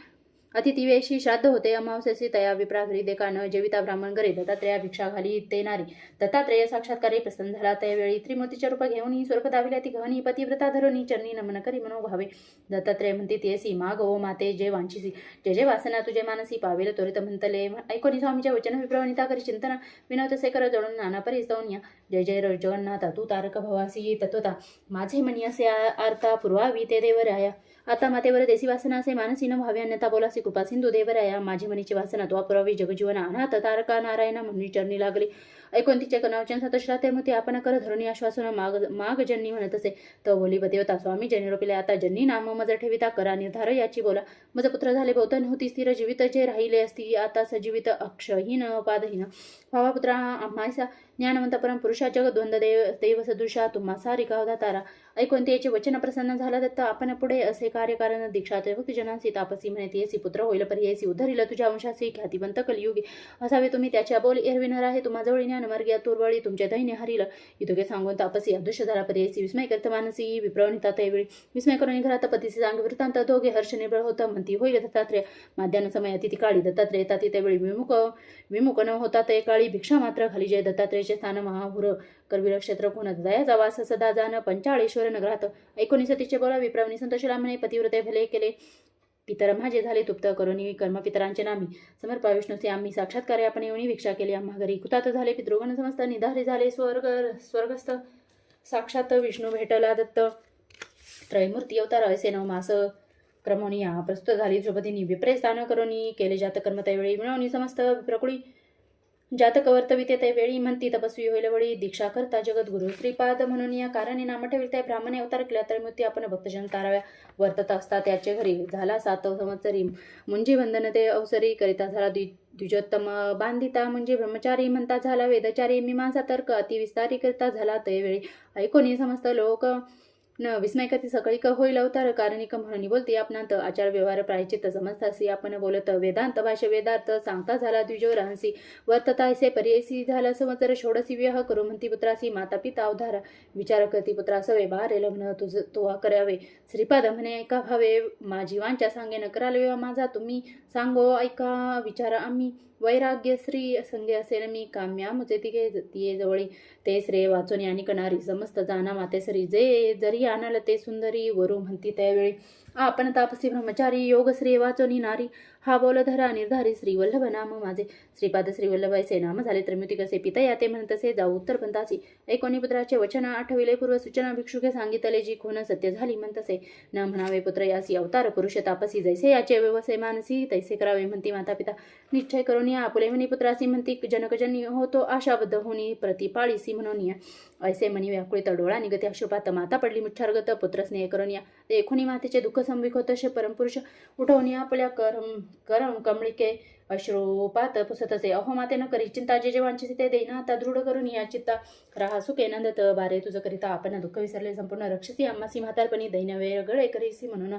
अतिथिवेशी श्राद्ध होते अमावस्याची तया विप्रा घरी देखा न जेविता ब्राह्मण घरे दत्तात्रेया भिक्षा घाली ते नारी दत्तात्रेय साक्षात्कारी प्रसन्न झाला त्यावेळी त्रिमूर्तीच्या रूप घेऊन ही स्वरूप दाविल्या ती गहनी पतिव्रता धरुनी चरणी नमन करी मनोभावे दत्तात्रेय म्हणते तेसी माग ओ माते जे वांछिसी जे जे वासना तुझे मानसी पावेल त्वरित म्हणतले ऐकोनी स्वामीच्या वचन विप्रवनिता करी चिंतन विनवतसे कर जोडून नाना परी स्तवनिया जय जय जगन्नाथा तू तारक भवासी तत्वता माझे मनी असे आर्ता पुरवावी ते देवराया आता मातेवर देसी वासना असे मानसी न व्हावे अन्यथा बोलासी कृपा सिंधू देवराया माझी मनीची वासना तो पुरावी जगजीवना अनाथ तारका नारायणा म्हणून चरणी लागली ऐकून तिचे कनावचन सतश्राते मते आपण कर धरुणी आश्वासन माग जन्नी म्हणत असे तो बोली बदेवता स्वामी जनी रोपिले आता जन्नी नाम मज ठेविता करा निर्धार याची बोला मज पुत्र झाले बहुतन होती स्थिर जीवित जे राहिले असती आता सजीवित अक्षहीन पादहीन भावा पुत्रा आम्हासा ज्ञानवंत परम पुरुषा जग द्वंद्व देव सदृशा तुम्हा सारिका होता तारा ऐकून त्याचे वचन प्रसन्न झाला दत्त आपण पुढे असे कार्यकारण दीक्षा भक्तजनांसी तापसी म्हणे तेसी पुत्र होईल पर्यायसी उद्धरिल तुझ्या वंशासी ख्यातिवंत कलियुगी असावे तुम्ही त्याच्या बोल एरविणार आहे तुम्हा जवळ ज्ञानमार्गी तुर्वळी तुमचे दैन्य हरिल इतुके सांगून तापसी अदृश्य झाला पर्यायसी विस्मय करत मानसी विप्रवणिता त्यावेळी विस्मय करून घरात पतीचे सांग वृत्तांत दोघे हर्ष निर्भर होता म्हणती होईल दत्तात्रेय माध्यान समय अतिथी काळी दत्तात्रेय येतात त्यावेळी विमुख न होता ते काळी भिक्षा मात्र खाली जय दत्तात्रेयचे स्थान महाभूर करवीर क्षेत्र कोण दयाचा वास सदा जाण पंचाळेश्वर नगरात ऐकोनी सतीचे बोला विप्रवणी संतोषला म्हणे पतिव्रते भले केले पितर माझे झाले तुप्त करुणी कर्म पितरांचे नामी समर्पा विष्णूचे आम्ही साक्षात्कारे आपण येऊनी भिक्षा केली आम्हा घरी कुतात झाले पितृगण समस्त निधारे झाले स्वर्गस्थ साक्षात विष्णू भेटला दत्त त्रयमूर्ती अवतार असे 9 मास क्रमोनिया प्रस्तुत झाली द्रौपदींनी विप्रे स्थान करुणी केले जात कर्म त्यावेळी मिळवणी समस्त प्रकुळी जातक वर्तविते ते वेळी म्हणती तपस्वी होईल वळी दीक्षा करता जगद्गुरु श्रीपाद म्हणून या कारणे नाम ठेविल ब्राह्मणे अवतार केला तर मृत्यू आपण भक्तजन ताराव्या वर्तत असता त्याचे घरी झाला 7 संवत्सरी मुंजी वंदन ते अवसरी करिता झाला द्विजोत्तम बांधिता म्हणजे ब्रह्मचारी म्हणता झाला वेदचारी मीमांसा तर्क अतिविस्तारी करिता झाला ते वेळी ऐकोनी समस्त लोक न विस्मयकती सकळीक होईल अवतार कारणिक म्हणून बोलते आपणांत आचार व्यवहार प्रायचित समजतासी आपण बोलत वेदांत भाष्य वेदार्थ सांगता झाला द्विजोरांसी वर्ततायसे पर्ययसी झाला संवत्सर षोडसी विवाह करू म्हणती पुत्रासी माता पिता अवधार विचार करती पुत्रासवे बारे लग्न तुझ तो करावे श्रीपाद म्हणे ऐका भावे माझी वांच्या सांगेन कराल विवाह माझा तुम्ही सांगो ऐका विचार आम्ही वैराग्य श्री संगे असेल मी काम्या मुचे तिये जवळी ते श्रेय वाचून आणि कणारी समस्त जाना मातेसरी जे जरी आणल ते सुंदरी वरू म्हणती त्यावेळी आपण तापसी ब्रह्मचारी योग श्री वाचोनी नारी हा बोल धरा निर्धारी श्रीवल्लभ नाम माझे श्रीपाद श्रीवल्लभायचे नाम झाले तर मृती कसे पितया ते म्हणतसे जाऊ उत्तर पंथासी ऐकोनी पुत्राचे वचन आठविले पूर्व सूचना भिक्षुके सांगितले जी खून सत्य झाली म्हणतसे न म्हणावे पुत्र यासी अवतार पुरुष तापसी जैसे याचे व्यवसाय मानसी तैसे करावे म्हणती माता पिता निश्चय करून या आपुले म्हणी पुत्रासी म्हणती जनकजनी होतो आशाबद्ध होणी प्रतिपाळीसी म्हणून या ऐसे म्हणी व्याकुळीत डोळा निगते अश्रुपात माता पडली मुच्छारगत पुत्र स्नेह करून या एकोणी मातेचे दुःख संविक होत परमपुरुष उठवून आपल्या करम कमळिके अश्रुपात पुसतसे अहो माते न करी चिंता जे वांछित ते देईना आता दृढ करून या चित्ता राहा सुखे नंदत बारे तुझं करिता आपण दुःख विसरले संपूर्ण रक्षसी आम्हासी म्हातारपणी दैन वेगळे करीसी म्हणून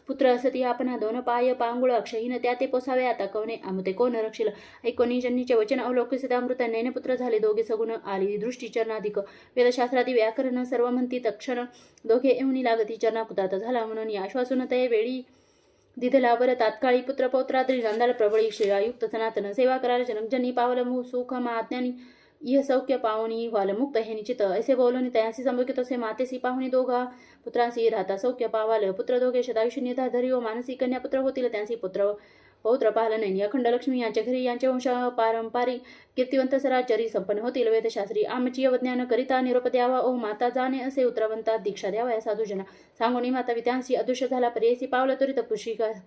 पुत्र असती आपण दोन पाय पांगुळ अक्षहीन त्या ते पोसावे आता कवने आमुते कोण रक्षिल ऐकोनी जन्नीचे वचन अवलोकित अमृत नैनपुत्र झाले दोघे सगुण आली दृष्टी चरणाधिक वेदशास्त्रादी व्याकरण सर्व म्हणती तक्षण दोघे येऊनी लागती चरणाकुतात झाला म्हणून या आश्वासून ते वेळी दिधलावर तात्काळी पुत्र पौत्रात्री नंदाल प्रबळी शिरायुक्त सनातन सेवा कराल जनकजनी पावल सुख महाज्ञानी इह सौख्य पाहुणी वालमुक्त हे निश्चित ऐसे बोलून तयासी संभोगित असे मातेसी पाहुणी दोघा पुत्रांसी राहता सौख्य पावाल पुत्र दोघे शतायुषी निर्धार धरी व मानसी कन्या पुत्र होतील त्यांची पुत्र पौत्र पालन अखंड लक्ष्मी यांच्या घरी यांचे वंश पारंपरिक कीर्तिवंत सराचरी संपन्न होतील वेदशास्त्री आमची अवज्ञान करिता निरोप द्यावा ओ माता जाणे असे उतरवंता दीक्षा द्यावा या साधूजना सांगोनी माता विद्यांसी अदृश्य झाला पर्ययसी पावलं त्वरित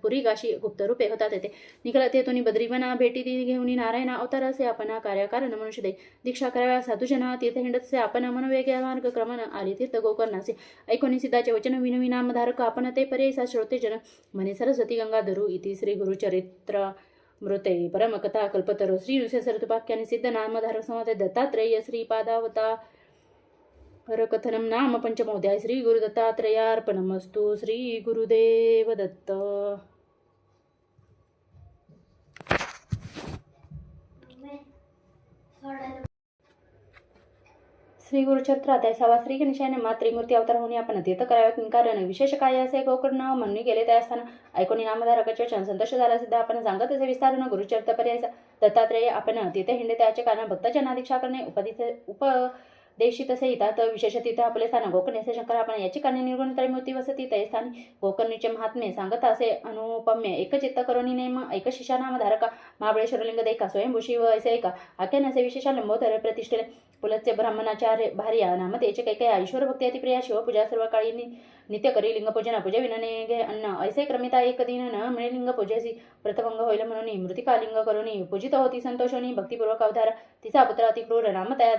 पुरीगाशी गुप्त रूपे होतात येते निकला तेथून बद्रीवना भेटी ती घेऊन नारायणा अवतार असे आपण कार्यकारण मनुष्य दे दीक्षा कराव्या साधूजना तीर्थ हिंडतसे आपण मनोवेग्या मार्ग क्रमण आली तीर्थ गोकर्णासे ऐकोनी सिद्धाचे वचन विनवी नामधारक आपण ते पर्ययसा श्रोते जन म्हणे सरस्वती गंगाधरू इति श्री गुरुचरित्र मृते परमकथा कल्पतरो श्री ऋषसरतुपाख्याने सिद्ध नामधारक संवाद दत्तात्रेय श्रीपादावतारकथनम नाम पंचमोध्याय श्री गुरुदत्तात्रेयार्पणमस्तु श्री गुरुदेव दत्त. श्री गुरुचरित्र अध्याय 6 श्री गणेशाने मातृमूर्ती अवतार होणे आपण तीर्थ करावे कारण विशेष काय असे गोकर्ण म्हणून गेले त्या स्थान ऐकोनी नामधारकाचे वचन संतोष झाला सिद्ध आपण सांगत असे विस्तारण गुरुचरित्र पर्यायचा दत्तात्रेय आपण तिथे हिंडे त्याचे कारण भक्तांच्या दीक्षा करणे उपदेशित असे येतात विशेष तिथे आपले स्थान गोकर्ण असे शंकर आपण याची कारणे निर्गुण त्रयमूर्ती वसती ते स्थानी गोकर्णीचे महात्मे सांगत असे अनुपम्य एकचित्त करोनी नेम एक शिषा नामधारका महाबळेश्वर लिंग देखा स्वयंभूषी व ऐसे एका आख्यान असे विशेष लंबोदर प्रतिष्ठिले पुलचे ब्राह्मणाचार्य भार्या नाम त्याचे काही ईश्वर भक्ती अतिप्रिया शिवपूजा सर्व काळी नित्य करी लिंगपूजना पूजे विनने घे अन्न ऐसे क्रमिता एक दिन न मिळे लिंग पूजेसी व्रतभंग होईल म्हणून मृतिका लिंग करून पूजित होती संतोषणी भक्तिपूर्वक अवतार तिचा पुत्र अतिक्रूर नाम तया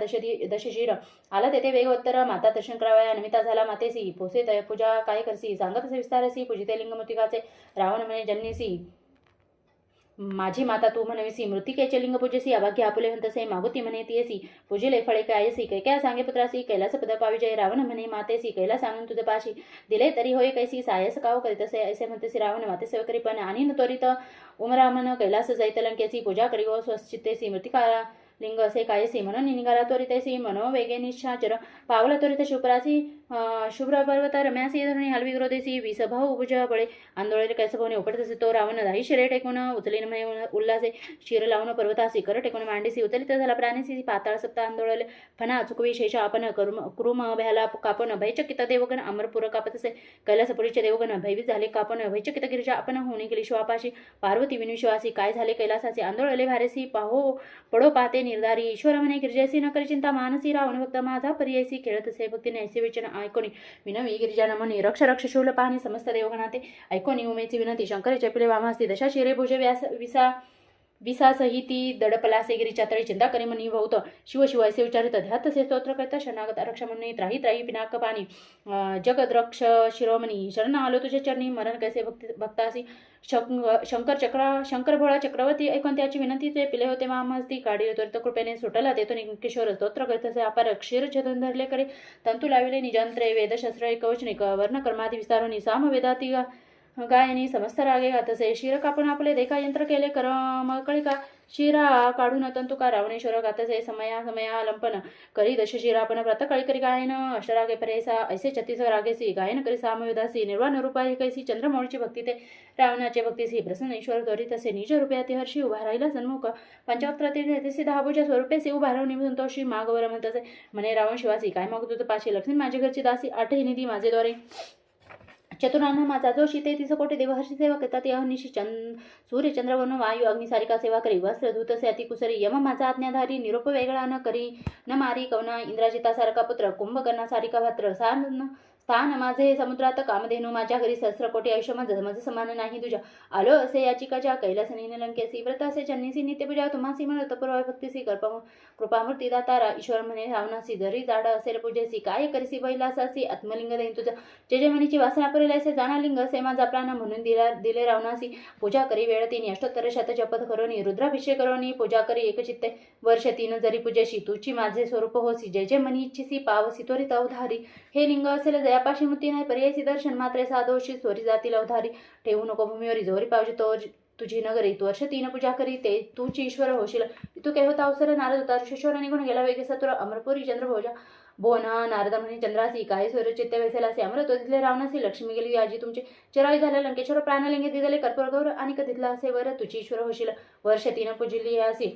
दशशीर आला तेथे वेगोत्तर माता दर्शन करावया निमित्ता झाला मातेसी पोसे तय पूजा काय करसी सांगत असे विस्तारसी पूजिते लिंग मृतिकाचे रावण म्हणे जन्नीसी माझी माता तू म्हणविसी मृतिकेचे लिंग पूजेसी अभाग्य आपुले म्हणतसे मागुती म्हणे तियसी पूजिले फळे कायसी कैक्या सांगे पुत्रासी कैलास पद पाविजय रावण म्हणे मातेसी कैला सांगून तुझे पाशी दिले तरी होय कैसी सायस काव करीतसे ऐसे म्हणतेसी रावण माते सेवकरी पण आणि त्वरित उमरामन कैलास जैतलंकेसी पूजा करी व स्वश्चितेसी मृतिका लिंग असे कायसी म्हणून निघाला त्वरितैसी मनोवेगे निश्चाचर पावला त्वरित शुभरासी शुभ्र पर्वत रम्यासी धरणी हलवी विरोधेसी विसभाऊ भुज बळे आंदोळले कैसभवने उपटतसे तो रावण दाही शिरे टेकून उचलीन उल्लासे शिर लावून पर्वतासी कर टेकून मांडीसी उचलित झाला प्राणीसी पाताळ सप्ता आंदोळले फणा चुकवी शेष आपण क्रुम भ्याला कापन भयचकित देवगण अमरपूर कापतसे कैलासपुरीचे देवगण भयभीत झाले कापन भयचकित गिरिजा आपण होणे गेली शिवापाशी पार्वती विनुशिवासी काय झाले कैलासाचे आंदोळले भारेसी पाहो पडो पाहते निर्धारी ईश्वर म्हणे गिरिजासी न करी चिंता मानसी रावण भक्त माझा पर्यायसी खेळत असे भक्तीने ऐसे विचन ऐकोनी विनवी गिरिजान म्हणे रक्ष रक्ष शूल पाहणे समस्त देवगणाते ऐकोनी उमेची विनंती शंकराचे पिले वामास्ती दशा शिरे भुजे विसा विसासही ती दडपलासे गिरीच्या तळी चिंता करी म्हणी बहुत शिव शिव असे उच्चारित ध्यात तसे स्तोत्र करता शरणागत रक्ष म्हणून त्राही त्राही पिनाक पाणी जगद्रक्ष शिरोमणी शरण आलो तुझे चरणी मरण कैसे भक्तासी शंकर भोळा चक्रवर्ती ऐकून त्याची विनंती ते पिले होते मामस्ती काढी त्वरित कृपेने सुटला तेथून किशोर स्तोत्र करत असे अपार क्षीर छेदून धरले करे तंतू लाविले निजंत्रे वेदशस्त्र कवचनिक वर्ण कर्मादी विस्तारोनी साम वेदाती गायनी समस्त रागे गातसे शिर कापून आपले देखा यंत्र केले कर मकळिका शिरा काढून तंतुका रावणेश्वर गातसे समया समया लंपन करी दश शिरापन व्रतकळी करी गायन अष्टरागे परेसा ऐसे 36 रागेसी गायन करी सामवेदासी निर्वाण रूपा कैसी चंद्रमौळीची भक्ती ते रावणाचे भक्तीसी प्रसन्न ईश्वर त्वरित असे निज रूपे अतिहर्षी उभा राहिला सन्मुख पंचावक्राती दहाभुजा स्वरूपेसी उभा राहून संतोषी मागवर म्हणतसे म्हणे रावण शिवासी काय मागतो तुझं पाशी लक्ष्मी माझी घरची दासी आठही निधी माझे द्वारे चतुरांना माझा जोशी ते 30 कोटी देवहर्षी सेवा करतात अहनिशी सूर्य चंद्रवर्ण वायू अग्निसारिका सेवा करी वस्त्र धूतसे अति कुसरी यम माझा आज्ञाधारी निरोप वेगळा न करी न मारी कवना इंद्राजितासारखा पुत्र कुंभकर्णा सारिका भात्र स्थान माझे समुद्रात कामधेनू माझ्या घरी सहस्र कोटी आयुष्य मज समान नाही तुझ्या आलो असे याचिकाच्या कैलास लंकेसी व्रत असे चन्नीसी नित्यपूजा तुम्हासी म्हणत पूर्व भक्तीसी कृपामूर्ती दातारा ईश्वर म्हणे रावणासी जरी जाड असेल पूजेसी काय करीसी बैलासासी आत्मलिंग देईन तुझं जे मनीची वासना करेल असे जाणालिंग असे माझा प्राण म्हणून दिले रावणासी पूजा करी वेळ 3 अष्टोत्तर शत जपत करोनी रुद्राभिषेक करोनी पूजा करी एकचित्ते वर्ष 3 जरी पूजेशी तुची माझे स्वरूप होसी जे मनी इच्छिसी पावसी त्वरित अवधारी हे लिंग असेल जयापाशी मुक्ती नाही पर्यायसी दर्शन मात्रे साधोशी स्वरी जातील अवधारी ठेवू नको भूमीवरी जोरी पावजी तो तुझी नगरी तू वर्ष 3 पूजा करी ते तूची ईश्वर होशील तू काय होता अवसर नारद होता ऋषीश्वर निघून गेला वेगे सतुर अमरपुरी चंद्रभोजा बोना नारद म्हणे चंद्रासी काय सूर्य चित्ते वैसेलासी अमृत तिथले रावणासी लक्ष्मी गेली आजी तुमचे चिराई झाले लंकेश्वर प्राणलिंगे दिदले कर्पूर गौर आणि तिथला असे वर तुझी ईश्वर होशील वर्ष 3 पूजिली असी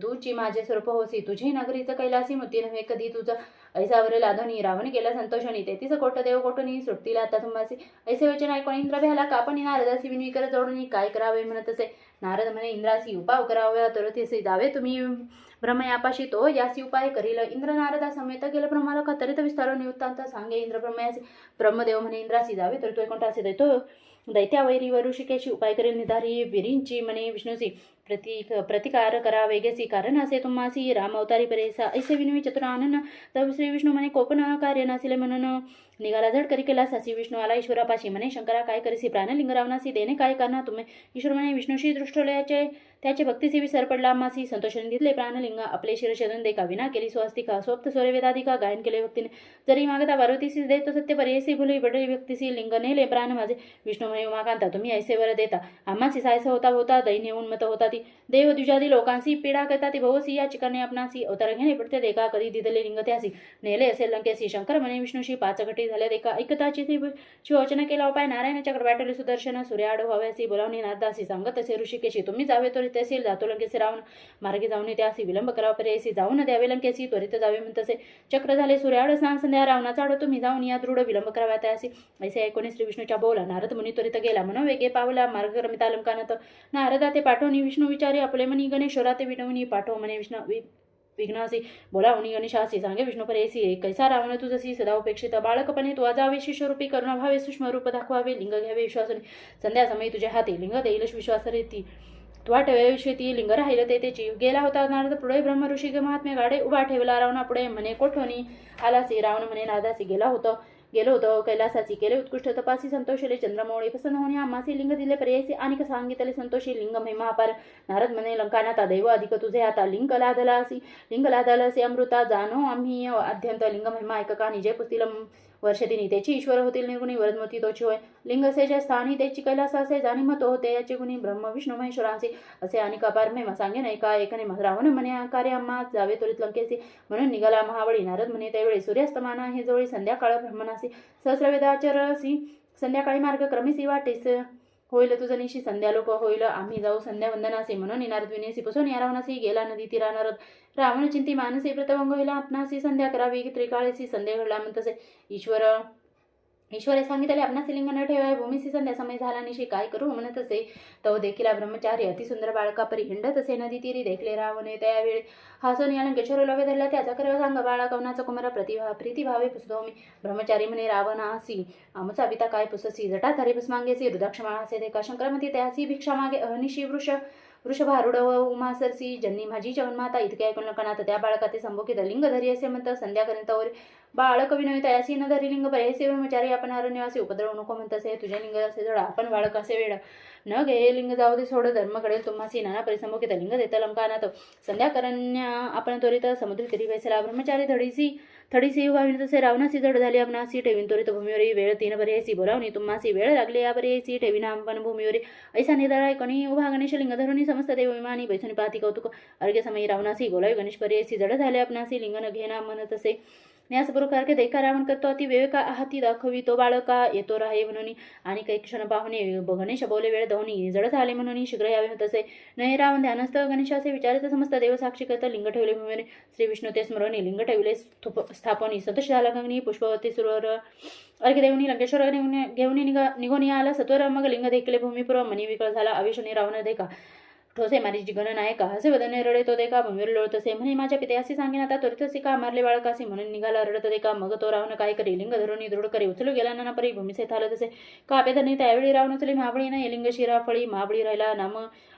तूची माझे स्वरूप होसी तुझी नगरीचं कैलासी मुती नव्हे कधी तुझं ऐसावर लाधोनी रावण केला संतोषणी 33 कोट देव कोटणी सुटतील आता तुम्हासी ऐसे वचन ऐकून इंद्र भ्याला कापणी नारदासी विनवी कर जोडणी काय करावे म्हणत असे नारद म्हणे इंद्रासी उपाव करावे तरथेसे जावे तुम्ही ब्रह्मयापाशी तो यासी उपाय करील इंद्र नारदा समेत गेलं ब्रह्माला कतरित विस्तारो निवृत्तांत सांगे इंद्र ब्रह्मयासी ब्रह्मदेव म्हणे इंद्रासी जावे तर तो कोणता असे देतो दैत्यावैरी व ऋषिकेशी उपाय करेल निधारी विरींची म्हणे विष्णूसी प्रतिकार करा वेगेसी कारण असे तुम्हासी राम अवतारी परेसा ऐसे विनवी चतुरानन तब श्री विष्णू म्हणे कोपन कार्य नसिले म्हणून निघाला झड करी केला सासी विष्णू आला ईश्वरापाशी म्हणे शंकरा काय करीसी प्राणलिंग रावणासी देणे काय करणार तुम्ही ईश्वर म्हणे विष्णूशी दृष्टोलयाचे त्याचे भक्तीसी विसर पडला मासी संतोषाने घेतले प्राणलिंग आपले शिर छेदून देखा विना केली स्वास्तिका स्वप्त स्वरे वेदाधिका गायन केले भक्तीने जरी मागता पार्वतीसी देतो सत्य पर्यायसी भुली बडळी व्यक्तीसी लिंग नेले प्राण माझे विष्णू म्हणे उमाकांता तुम्ही ऐसे वर देता आम्हासी सायस होता होता दैन्य उन्मत होता ती देव द्विजादी लोकांसी पीडा करता ती भवसी या चिकाने आपणासी अवतार घेणे पडते देखा कधी दिदले लिंग त्यासी नेले असेल लंकेसी शंकर म्हणे विष्णूशी 5 घटी झाल्या देखा ऐकताची शिवचना केला उपाय नारायण चक्र वाटले सुदर्शन सूर्याड व्हाव्यासी बोलावणी नारदासी सांगत असे ऋषिकेशी तुम्ही जावे त्वरित असेल जातो लंकेसी रावण मार्गे जाऊन त्यासी विलंब करावा पर्यायसी जाऊन द्यावे लंकेसी त्वरित जावे म्हणतसे चक्र झाले सूर्याड स्नान संध्या रावणाचा आड तुम्ही जाऊन या दृढ विलंब करावा त्यासी ऐसे ऐकून श्री विष्णूच्या बोला नारद मुनी त्वरित गेला म्हणून वेगे पावला मार्गक्रमिता लंकानत नारदा ते पाठवणी विष्णू विचारी आपले मनी गणेश्वरा ते विनवणी पाठव म्हणे विष्णू विघ्नासी बोलावणी गणेशासी सांगे विष्णू परेसी कैसा रावण तुझसी सदा उपेक्षित बाळकपणे तू अजावे शिष्यरूपी करुणाभावे सूक्ष्म रूप दाखवावे लिंग घ्यावे विश्वासून संध्या समय तुझ्या हाती लिंग देईल विश्वास रेती तुवा ठेवाविषयी लिंग राहिलं ते त्याची गेला होता नारद पुढे ब्रह्म ऋषी महात्मे गाडे उभा ठेवला रावणा पुढे म्हणे कोठवणी आलासी रावण म्हणे नादासी गेलो होतो कैलासाची केले उत्कृष्ट तपासी संतोषले चंद्रमौळी प्रसन्न होणे आम्हासी लिंग दिले पर्यायसी आणि सांगितले संतोषी लिंग महिमा अपार नारद म्हणे लंकानाता दैव अधिक तुझे आता लिंग लादला असे अमृता जाणो आम्ही अध्यंत लिंग महिमा ऐकका निजे पुस्तील वर्षदिनी त्याची ईश्वर होतील निर्गुणी वरदमती तोची होय लिंग असेच्या स्थानी त्याची कैलास असे जाणी मत होते याचे गुणी ब्रह्म विष्णू महेश्वरांचे असे आणि अपार महिमा सांगे नाही का एकने रावण म्हणे कार्य आम्हा जावे त्वरित लंकेसी म्हणून निघाला महाबळी नारद म्हणे त्यावेळी सूर्यास्तमाना हे जवळी संध्याकाळ ब्रह्मणासी सहस्रवेदाचरसी संध्याकाळी मार्ग क्रमीसी वाटेस होईल तुझं निशी संध्या लोक होईल आम्ही जाऊ संध्या वंदनासी म्हणून नारद विनेसी पुसून या रावणासी गेला नदी तीरा नारद रावण चिंती मानसी प्रतभंग होईल आपणासी संध्या करावी त्रिकाळेसी संध्या घडला म्हणतसे ईश्वरे सांगितले आपणासी लिंग न ठेवाय भूमीसी संध्या समय झाला निशी काय करू म्हणत असे तो देखील ब्रह्मचारी अतिसुंदर बाळका परी हिंडत असे नदी तीरी देखले रावणे त्यावेळी हासून या लंकेश्वर लवे धरला त्याचा कर सांग बाळा कवनाचा कुमारा प्रीतिभावे पुसतो मी ब्रह्मचारी म्हणे रावणासी आमचा पिता काय पुससी जटाधारी पुष्मांगेसी रुद्राक्षमाळासे देखा शंकरमती त्यासी भिक्षा मागे अहनिशी वृष वृषभारूढ व उमा सरसी जन्नी माझी जगन्माता इतके ऐकून लखनात त्या बाळका ते संभोगित लिंग धरी असे म्हणत संध्याकाळी तवर बाळक विनय तयासी न धरी लिंग परेसे ब्रह्मचारी आपण अरण्यवासी उपद्रव नको म्हणतसे तुझे लिंग असे जड आपण बाळक असे वेळ न घे लिंग जाऊ दे सोड धर्म कळेल तुम्हासी नाना परिसंभोगित लिंग देत लंकानात संध्याकरण्या आपण त्वरित समुद्री तरी वैसला ब्रह्मचारी थडीसी उभाविन तसे रावणासी जड झाली आपणासी ठेवीन त्वरित भूमीवरी वेळ तीन बरेसी बोलावणी तुम्हासी वेळ लागले या बरेसी ठेवीन आपण भूमीवरी ऐसा निराय कणी उभा गणेश लिंग धरुणी समस्त देव विमानी बैसुनी पाती कौतुक अर्घ्य समयी रावणासी बोलावी गणेश परेसी जड झाले आपणासी लिंगन घेना म्हणत असे न्यास प्रकार के देखा रावण करतो अति विवेका हाती दाखवी तो बाळका येतो राहे म्हणून आणि काही क्षण पाहुणे गणेश बोले वेळ धवनी जड झाले म्हणून शीघ्र यावे होत असे नये रावण ध्यानस्थ गणेशाचे विचारित समस्त देव साक्षी करता लिंग ठेवले भूमीने श्री विष्णू ते स्मरणी लिंग ठेवले स्थापनी संतोष झाला गंगनी पुष्पवती सुरवर अर्घ्य देवनी लंकेश्वर घेऊन निघून आला सत्वर मग लिंग देखले भूमीपूर्व मनी विकळ झाला आवेशनी रावण देखा ठोसे मारी गण नायका हसे वदने रडे तो देखा भूमीवर लोळतसे म्हणे माझ्या पिते असे सांगेन आता त्वरितसी का मारले बाळकासी म्हणून निघाला रडत देखा मग तो रावण काय करी लिंग धरून दृढ करी उचलू गेला नाना परी भूमीसे थाल तसे कापेधरणी त्यावेळी रावण उचली महाबळी नाही लिंग शिरा फळी महाबळी राहिला नाम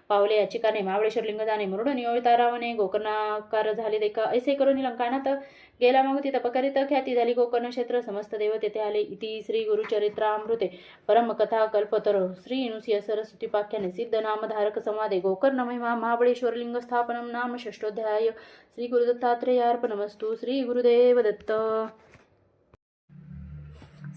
पावले याची कारणे महाबळेश्वर लिंग जाणे मुरुड नियोळता रावणे गोकर्णाकार झाले देखा ऐसे करून लंकानात गेला मग ती तपकरित ख्याती झाली गोकर्ण क्षेत्र समस्त देव तेथे आले इति श्री गुरुचरित्रामृते परमकथा कल्पतर श्री नुसिय सरस्वती पाख्याने सिद्ध नामधारक संवादे गोकर्ण महिमा महाबळेश्वर लिंग स्थापनम नाम षष्ठोध्याय श्री गुरुदत्तात्रेयार्पणमस्तु श्री गुरुदेव दत्त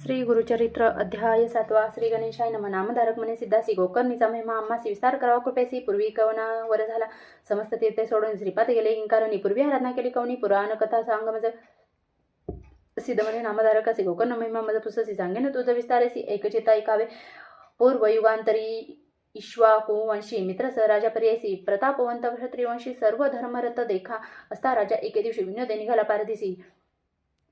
श्री गुरुचरित्र अध्याय 7 श्री गणेशाय नमः नामधारक म्हणे सिद्धासी गोकर्णीचा महिमा आम्हासी विस्तार करावा कृपेसी पूर्वी कवनावर झाला समस्त तीर्थे सोडून श्रीपाद गेले इंकारणी पूर्वी आराधना केली कवनी पुराण कथा सांग मज सिद्ध म्हणे नामधारकासी गोकर्ण महिमा मज पुससी सांगेन तुझं विस्तारेसी एकचिता ऐकावे पूर्वयुगांतरी इक्ष्वाकुवंशी मित्रस राजा पर्यायसी प्रतापवंत क्षत्रियवंशी सर्व धर्मरत देखा असता राजा एके दिवशी विनोदे निघाला पारदिसी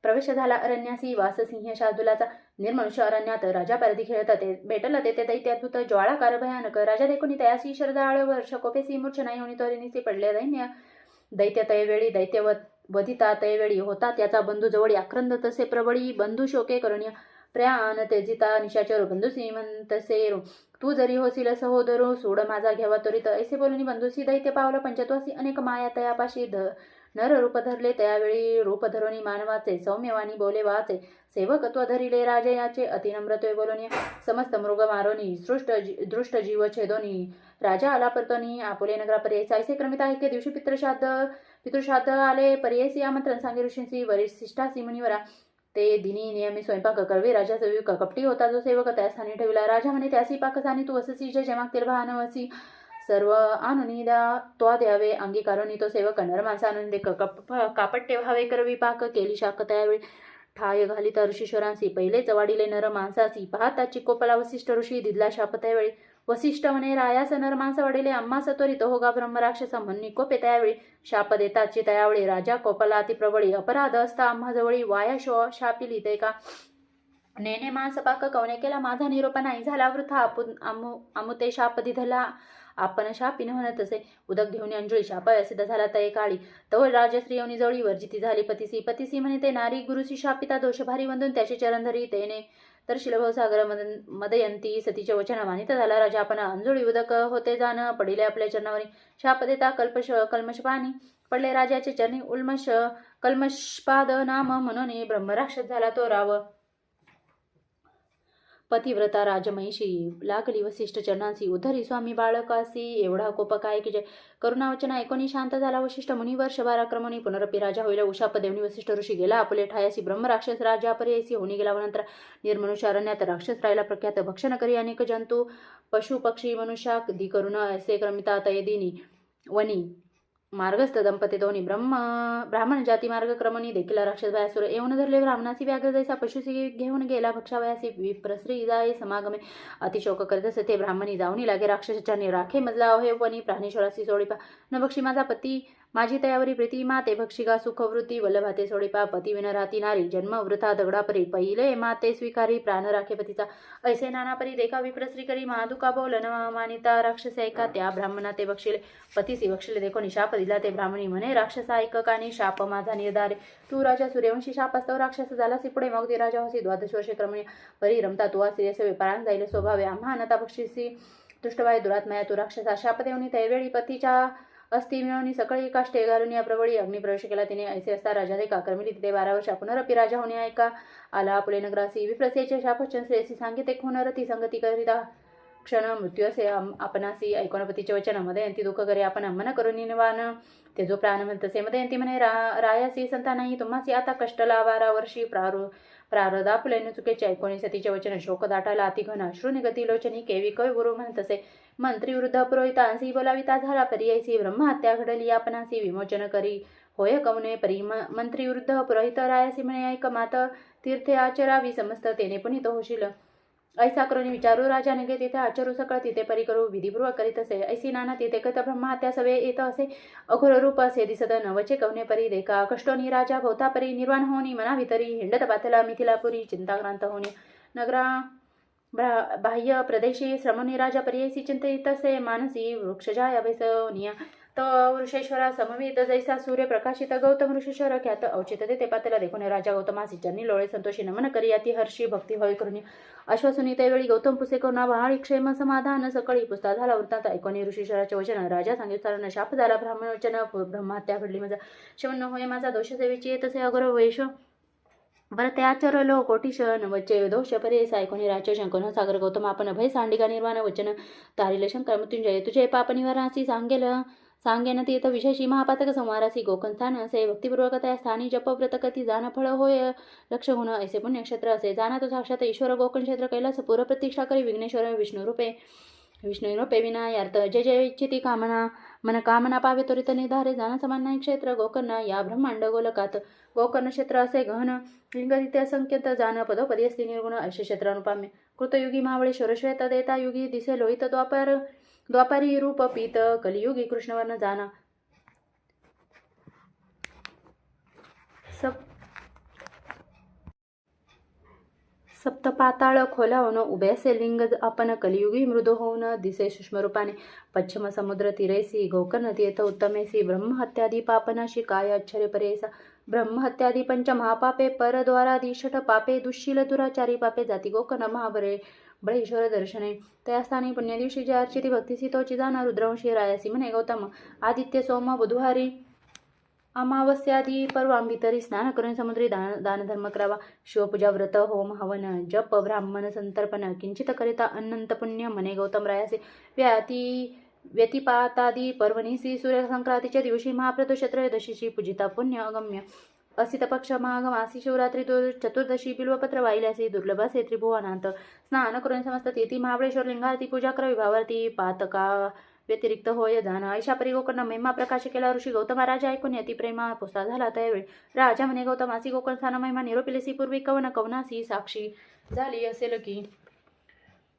प्रवेश झाला अरण्यासी वाससिंह शार्दुलाचा निर्मनुष्य अरण्यात राजा पारधी खेळत ते भेटला ते दैत्याद्भुत ज्वाळाकार भयानक राजा देखुनी तयासी शरदाळ वर्ष कोपेसी मूर्छ नाही होणी तोरिनीसी पडले दैत्य तयवेळी दैत्य वधिता तयवेळी होता त्याचा बंधू जवळी आक्रंद तसे प्रबळी बंधू शोके करणीय प्रयान तेजिता निशाचर बंधू श्रीमंतसे तू जरी होशील सहोदरो सोड माझा घ्यावा त्वरित ऐसे बोलून बंधुसी दैत्य पावलं पंचत्वासी अनेक माया तयापाशी नर रूप धरले त्यावेळी रूप धरुनी मानवाचे सौम्यवाणी बोले वाचे सेवकत्व धरिले राजे याचे अतिनम्रत्वे बोलून समस्त मृग मारोनी दृष्ट जीव छेदोनी राजा आला परतोनी आपुले नगरा पर्यायचा ऐसे क्रमित आहे की दिवशी पितृश्राद्ध आले पर्यायसी आमंत्रण सांगे ऋषींसी वरिष्ठासी मुनिवरा ते दिनी नियमी स्वयंपाक करवे राजा सेवक कपटी होता जो सेवक त्या स्थानी ठेवला राजा म्हणे त्यासी पाकसानी तू अससी जे मागतील भानवसी सर्व आणून तो द्यावे अंगीकारून तो सेवक नर माणसा आणून दे कापट्टे व्हावे करवी पाक केली शाक त्यावेळी ठाय घाली तर ऋषीश्वरांसी पहिले चवाडीले नर माणसासी पाहता चिकोपला वसिष्ठ ऋषी दिदला शाप त्यावेळी वसिष्ठ म्हणे रायास नर माणसा वडिले अम्मा सत्वरित होगा ब्रह्मराक्षस म्हणून कोपे त्यावेळी शाप देताची त्यावेळी राजा कोपला अतिप्रबळी अपराध असता आम्हा जवळी वाया शापिली ते का नेने मांस पाक कवने केला माझा निरोप नाही झाला वृथा अमुते शाप दिधला आपण शापिन म्हणत असे उदक घेऊन अंजळी शापाय सिद्ध झाला तय काळी तवळ राजश्री जवळी वर्जिती झाली पतिसी म्हणे ते नारी गुरुसी शापिता दोष भारी वंदून त्याचे चरण धरी तेने तर शिलभवसागर मदयंती सतीचे वचन मानित झाला राजा आपण अंजोळी उदक होते जाण पडिले आपल्या चरणावरी शाप देता कल्मश पाणी पडले राजाचे चरणी उल्मश कल्मशपाद नाम म्हणून ब्रह्मराक्षस झाला तो राव पतिव्रता राजमहिषी लागली वसिष्ठ चरणांसी उद्धरी स्वामी बाळकासी एवढा कोप काय की जय करुणावचन ऐकोनी शांत झाला वशिष्ठ मुनी वर्षभाराक्रमणी पुनरपी राजा होईल उशापदेवनी वसिष्ठ ऋषी गेला आपुले ठायासी ब्रह्मराक्षस राजा पर्यायसी होणी गेला नंतर निर्मनुष्यारण्यात राक्षस राहिला प्रख्यात भक्षण करी अनेक जंतू पशु पक्षी मनुष्या दी करुण ऐसे क्रमिता तयदिनी वनी मार्गस्थ दंपती दोन्ही ब्राह्मण जाती मार्ग क्रमणी देखील राक्षस वयासुर येऊन धरले ब्राह्मणासी व्याघ्र जैसा पशुसी घेऊन गेला भक्षावयासी विप्रश्री जाय समागमे अतिशोक करीत असे ते ब्राह्मणी जाऊनी लागे राक्षसाच्या राखे मजला हे वनी प्राणेश्वरासी सोडीपा न बक्षी माझा पती माझी तयावरी प्रीती माते भक्षिका सुखवृत्ती वल्लभाते सोडीपा पती विन राहती नारी जन्म वृथा दगडापरी पहिले माते स्वीकारी प्राण राखे पतीचा ऐसे नानापरी देखा विप्रश्री करी महादुका बोल न मानिता राक्षस ऐका त्या ब्राह्मणा ते बक्षिले पतीसी बक्षिले देखो निशाप दिला ते ब्राह्मणी म्हणे राक्षस ऐक आणि शाप माझा निर्धारे तू राजा सूर्यवंशी शाप असतो राक्षस झालासी पुढे मग ती राजा होसी द्वादश वर्षे क्रमणी परी रमता तू सिरेस वेपारान जाईल स्वभावे आम्हा अनता बक्षिसी दुष्टबाई दुरात्मया तू राक्षसा शाप देऊनी त्यावेळी पतीच्या अस्थि मिळवणी सकाळी काष्टे घालून या प्रबळी अग्निप्रवेश केला तिने. ऐसे असता राजा देखा कर्मिली तिथे 12 वर्षा पुनरपी राजा होणे ऐका आला आपुले नगरासी विप्रसेचे शापचन श्रेयसी सांगिते होनरती संगती करिता क्षण मृत्यू असे आपणासी ऐकोनपतीचे वचन मदयंती दुःख करे आपण मन करून निवान ते जो प्राण म्हणतसे मदयंती म्हणे रायासी संतानाही तुम्हासी आता कष्ट लावारा वर्षी प्रारदा फुलेने चुकेचे ऐकोनी सतीचे वचन शोक दाटाला अतिघन अश्रू निगती लोचनी केवी कवी गुरु म्हणतसे मंत्री विरुद्ध पुरोहितांसी बोलाविता झाला पर्यायसी ब्रह्महत्या घडली आपणासी विमोचन करी होय कवने परी मंत्री विरुद्ध पुरोहित रायासी म्हणे ऐक मात तीर्थे आचरावी समस्त तेने पुनित होशील ऐसा करून विचारू राजा निगे तिथे आचरू सकळ तिथे परी करू विधिपूर्वक करीत असे ऐसी नाना तिथे कथ ब्रह्महत्या सवे येत असे अघोर रूप असे दिसत नवचे कवने परी देखा कष्टोनी राजा भोवता परी निर्वाण होनी मना भितरी हिंडत पाथला मिथिलापुरी चिंताक्रांत होणे नगरा बाह्य प्रदेशी श्रमोनी राजा पर्यायसी चिंतित असे मानसी वृक्षजाय अभेसनिया तो वृषेश्वरा समवेत जैसा सूर्य प्रकाशित गौतम ऋषीश्वर ख्यात औचित ते पातला देखून राजा गौतमासी चरणी लोळे संतोषी नमन करी अति हर्षी भक्ती होय करुणी अश्वसुनी त्यावेळी गौतम पुसे करुणा बहाळी क्षेम समाधान सकळी पुस्ता झाला वृत्तांत ऐकोनी ऋषीश्वराचे वचन राजा सांगितलं शाप झाला ब्राह्मण वचन ब्रह्महत्या घडली माझा शवन होय माझा दोष सेवेची तसे अगर वैश बरं त्याचरलो कोटीश नवचे दोष परेस ऐकोनी राज्य शंकन सागर गौतम आपण भय सांडिका निर्वाण वचन तारिल शंकर मृत्युंजय तुझे पाप निवारासी सांगेन तीर्थ विशेषी महापातक संवारासी गोकंस्थान असे भक्तिपूर्वक त्या स्थानी जप व्रत कती जान फळ होय लक्ष गुण ऐसे पुण्यक्षेत्र असे जाना तो साक्षात ईश्वर गोकर्ण क्षेत्र कैलास पूर प्रतीक्षा करी विघ्नेश्वर विष्णू रूपे विनायार्थ जय जय इच्छिती कामना मन कामना पावे त्वरित निर्धारे जाना समान क्षेत्र गोकर्ण या ब्रह्मांड गोलकात गोकर्ण क्षेत्र असे गहन लिंग तिथे असंख्यत जान पदोपदी असते निर्गुण ऐसे क्षेत्र अनुपाम्य कृतयुगी महाबळेश्वर श्वेत देता युगी दिसे लोहित द्वापारी रूप पीत कलियुगी कृष्णवर्ण जाना सप्तपाताळ खोला होऊन उभे असे लिंग आपण कलियुगी मृदू होऊन दिसे सूक्ष्मरूपाने पश्चिम समुद्र तिरेसी गोकर्ण तीर्थ उत्तमेसी ब्रह्महत्यादी पापनाशी काय आश्चर्य परेसा ब्रह्महत्यादी पंच महापापे परद्वारादी षट पापे दुःशील दुराचारी पापे जाती गोकर्ण महाबरे बळेश्वर दर्शने त्या स्थानी पुण्यदिवशी जे अर्चिती भक्तीसी तोची जाना रुद्रवंशी रायासी म्हणे गौतम आदित्य सोम बुधवारी अमावस्यादी पर्वांभितरी स्नान करून समुद्री दानधर्म करावा शिवपूजा व्रत होम हवन जप ब्राह्मण संतर्पण किंचित करिता अनंत पुण्य म्हणे गौतम रायासी व्यतिपातादी पर्वणीसी सूर्यसंक्रांतीच्या दिवशी महाप्रदोष त्रयोदशीची पूजिता पुण्य अगम्य असित पक्ष माघमासी शिवरात्री चतुर्दशी बिल्वपत्र वाहिल्यासी दुर्लभासे त्रिभुवनांत स्नान करून समस्त तीर्थी महाबळेश्वर लिंगारती पूजा करावी भावार्थी पातका व्यतिरिक्त होय जाणं ऐशा परी गोकर्ण महिमा प्रकाश केला ऋषी गौतम राजा ऐकून अति प्रेमा पुस्ता झाला त्यावेळी राजा म्हणे गौतमासी गोकर्ण स्थान महिमा निरोपिलेसी पूर्वी कवनासी साक्षी झाली असेल की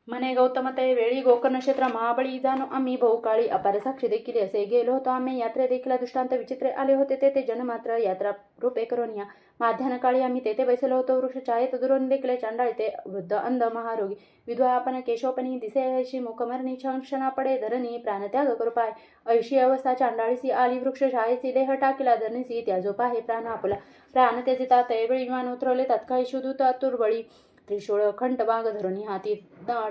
म्हणे गौतम त्यावेळी गोकर्ण क्षेत्र महाबळी जाणो आम्ही बहुकाळी अपार साक्षी देखील असे गेलो होतो आम्ही यात्रे देखील दृष्टांत विचित्रे आले होते तेथे जनमात्र यात्रा रूपे करून या माध्यान काळी आम्ही तेथे बसलो होतो वृक्ष छायेत दुरून देखील चांडाळ ते वृद्ध अंध महारोगी विधवा आपण केशोपणी दिसे ऐशी मुखमरणी क्षणा पडे धरणी प्राणत्याग करू पाय ऐशी अवस्था चांडाळीसी आली वृक्ष छायेची देह टाकीला धरणीसी त्याजो पाहे प्राण आपला प्राण त्याचे त्यावेळी विमान उतरवले तात्काळी शुद्धूत अतुर्बळी त्रिशूळ खंटबाग धरुणी हाती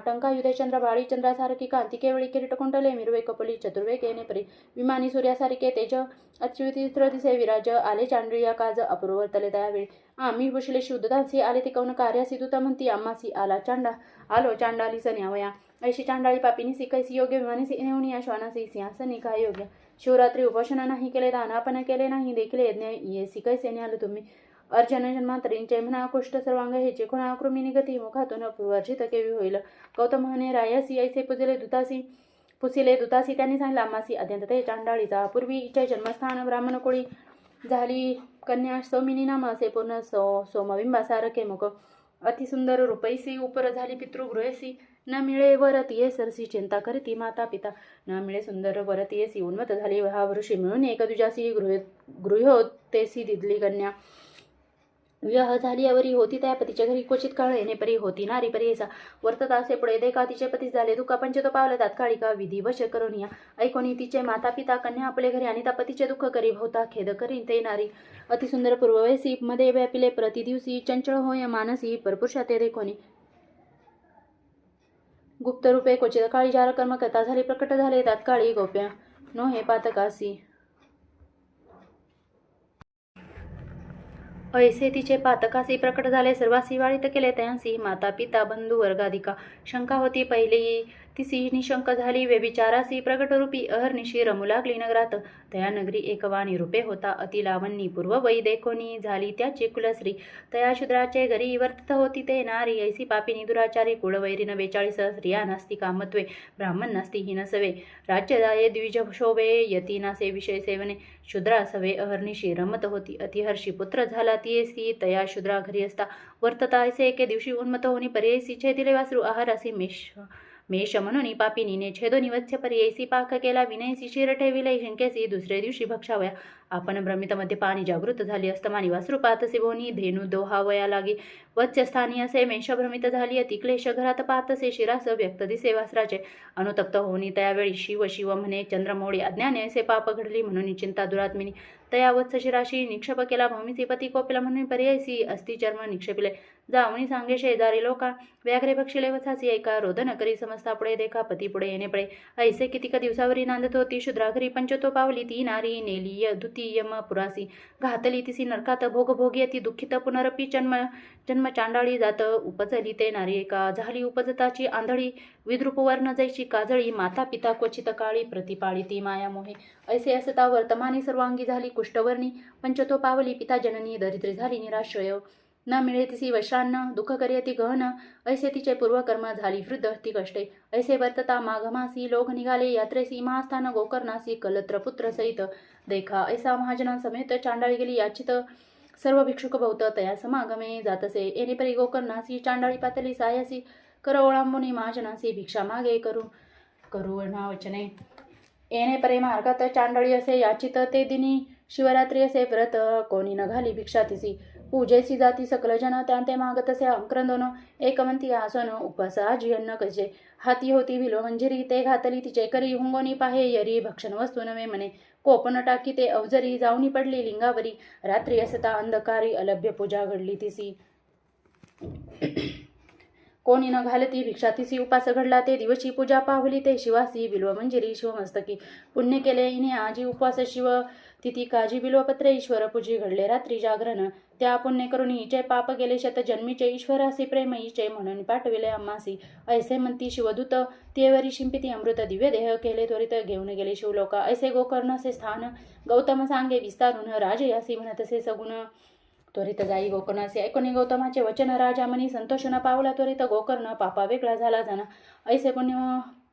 टंकायुधे चंद्र भाळी चंद्रासारखी कांती केवळी किरीट कुंडले मिरवे कपली चतुर्वेग येणे परी विमानी सूर्यासारखे तेज अच्युतित्र दिसे विराज आले चांडळिया काज अपूर्वतले त्यावेळी आम्ही पुशले शुद्धदासी आले ती कौन कार्यासी दूता म्हणती आम्हासी आलो चांडाली सन्यावया ऐशी चांडाळी पापिनी कैसी योग्य विमानी नेऊन या श्वानासी सिंहासनी काय योग्य शिवरात्री उपोषण नाही केले दानापन केले नाही देखील यज्ञ ये कैसे न्याल तुम्ही अर्जन जन्मांतरींचे म्हणा कुष्ठ सर्वांग हेचे खुणा कृमिनी गती मुखातून वर्जित केवी होईल गौतम म्हणे रायासी ऐसे पुसिले दुतासी त्यांनी सांगितलं आम्हासी अत्यंत ते चांडाळीचा पूर्वीचे जन्मस्थान ब्राह्मण कोळी झाली कन्या सौमिनी नाम असे पूर्ण सोमबिंबासारखे मुख अतिसुंदर रूपैसी उपर झाली पितृगृहेसी न मिळे वरतीये सरसी चिंता करती माता पिता न मिळे सुंदर वरतीयेसी उन्मत झाली हा वृषी मिळून एक दुजासी गृह्योतेसी दिदली कन्या विवाह झाली अवरी होती त्या पतीच्या घरी क्वचित काळ येणे परी होती नारी परीचा वर्तता असे पुढे देखा तिचे पती झाले दुःखा पंचतो पावलं तात्काळिका विधिवश करून या ऐकोनी तिचे माता पिता कन्या आपले घरी आणि त्या पतीचे दुःख करी भोवता खेद करीन ते नारी अतिसुंदर पूर्ववयसी मध्ये व्यापिले प्रतिदिवसी चंचळ होय मानसी परपुरुषा ते देखोनी गुप्तरूपे क्वचित काळी जार कर्म करता झाले प्रकट झाले तात्काळी गोप्या नो हे पातकासी ऐसे तिचे पातकासी प्रकट झाले सर्वासी वाळीत केले त्यांसी माता पिता बंधू वर्गाधिका शंका होती पहिली तिसी निशंक झाली व्यभिचारासी प्रगटरूपी अहर्निशी रमू लागली नगरात तया नगरी एकवाणी रूपे होता अति लावणी पूर्व वै देखोनी झाली त्याची कुलश्री तया शूद्राचे घरी वर्तत होती ते नारी ऐसी पापिनी दुराचारी कुळवैरीन 42 स्त्रिया नास्ती कामत्वे ब्राह्मण नास्ती ही नसवे राज्यदाये द्विज शोभे यती नासे विषय सेवने शूद्रा सवे अहर्निशी रमत होती अतिहर्षी पुत्र झाला तियेसी तया शूद्रा घरी असता वर्तता ऐसे एके दिवशी उन्मत होनी पर्यायसी छेदिले वासरू आहारासी मेष म्हणून पापिनीने छेदोनी वत्स्य पर्यायसी पाक केला विनयसी शिर ठेविले शंकेसी दुसरे दिवशी भक्षावया आपण भ्रमितमध्ये पाणी जागृत झाली अस्तमानी वासरू पातसे भोनी धेनू दोहावया लागी वत्स्यस्थानी असे मेष भ्रमित झाली अति क्लेश घरात पातसे शिरास व्यक्त दिसे वासराचे अनुतप्त होनी त्यावेळी शिव शिव म्हणे चंद्रमौळी अज्ञाने असे पाप घडली म्हणून चिंता दुरात्मिनी तया वत्स शिराशी निक्षेप केला भूमीचे पती कोपिला म्हणून पर्यायसी अस्ति चर्म निक्षेपिले जावणी सांगे शेजारी लोका व्याघ्रे भक्षिले वसासी ऐका रोदन करी समजता पुढे देखा पती पुढे येणे पडे ऐसे कितीक दिवसावरी नांदत होती शूद्राघरी पंचतो पावली ती नारी नेली द्वितीयम पुरासी घातली तिसी नरकात भोग भोगी ती दुःखित पुनरपी जन्म चांडाळी जात उपजली ते नारी एका झाली उपजताची आंधळी विद्रुपवर्ण जैची काजळी माता पिता क्वचित काळी प्रतिपाळी ती माया मोहे ऐसे असता वर्तमानी सर्वांगी झाली कुष्ठवर्णी पंचतो पावली पिता जननी दरिद्री झाली निराश्रय न मिळे तिसी वैश्रान्न दुःख करियती गहन ऐसे तिचे पूर्वकर्म झाली वृद्ध ती कष्टे ऐसे वर्तता माघमासी लोक निघाले यात्रेसी महास्थान गोकर्णासी कलत्रपुत्र सहित देखा ऐसा महाजनांसमेत चांडाळी गेली याचित सर्व भिक्षुक बहुत तया समागमे जातसे येणे परी गोकर्णासी चांडाळी पातली सायासी कर ओळांबुनी महाजनासी भिक्षा मागे करू वचने येणे परे मार्गात चांडाळी असे याचित ते दिनी शिवरात्री असे व्रत कोणी न घाली भिक्षा तिसी पूजेसी जाती सकल जन त्यांते मागतसे अंक्रंदोन एकमंती आसन उपसा जियन्न कजे हाती होती विलो मंजिरी ते घातली तिचे करी हुंगोनी पाहे यरी भक्षण वस्तू नवे म्हणे कोपन टाकी ते अवजरी जाऊनी पडली लिंगावरी रात्री असता अंधकारी अलभ्य पूजा घडली तिसी कोणी न घालती भिक्षा तिसी उपास घडला ते दिवशी पूजा पावली ते शिवासी बिल्व मंजिरी शिवमस्तकी पुण्य केले इने आजी उपवास शिव तिथी काजी बिल्वपत्रे ईश्वर पूजी घडले रात्री जागरण त्या पुण्य करून हिचे पाप गेले शत जन्मीचे ईश्वरासी प्रेम हिचे म्हणून पाठविले अम्मासी ऐसे म्हणती शिवदूत तेवरी शिंपिती अमृत दिव्य देह केले त्वरित घेऊन गेले शिवलोका ऐसे गोकर्णसे स्थान गौतम सांगे विस्तारून राजयासी म्हणतसे सगुण त्वरित जाई गोकर्णासे ऐकोनी गौतमाचे वचन राजा मनी संतोष न पावला त्वरित गोकर्ण पापा वेगळा झाला जाना ऐसे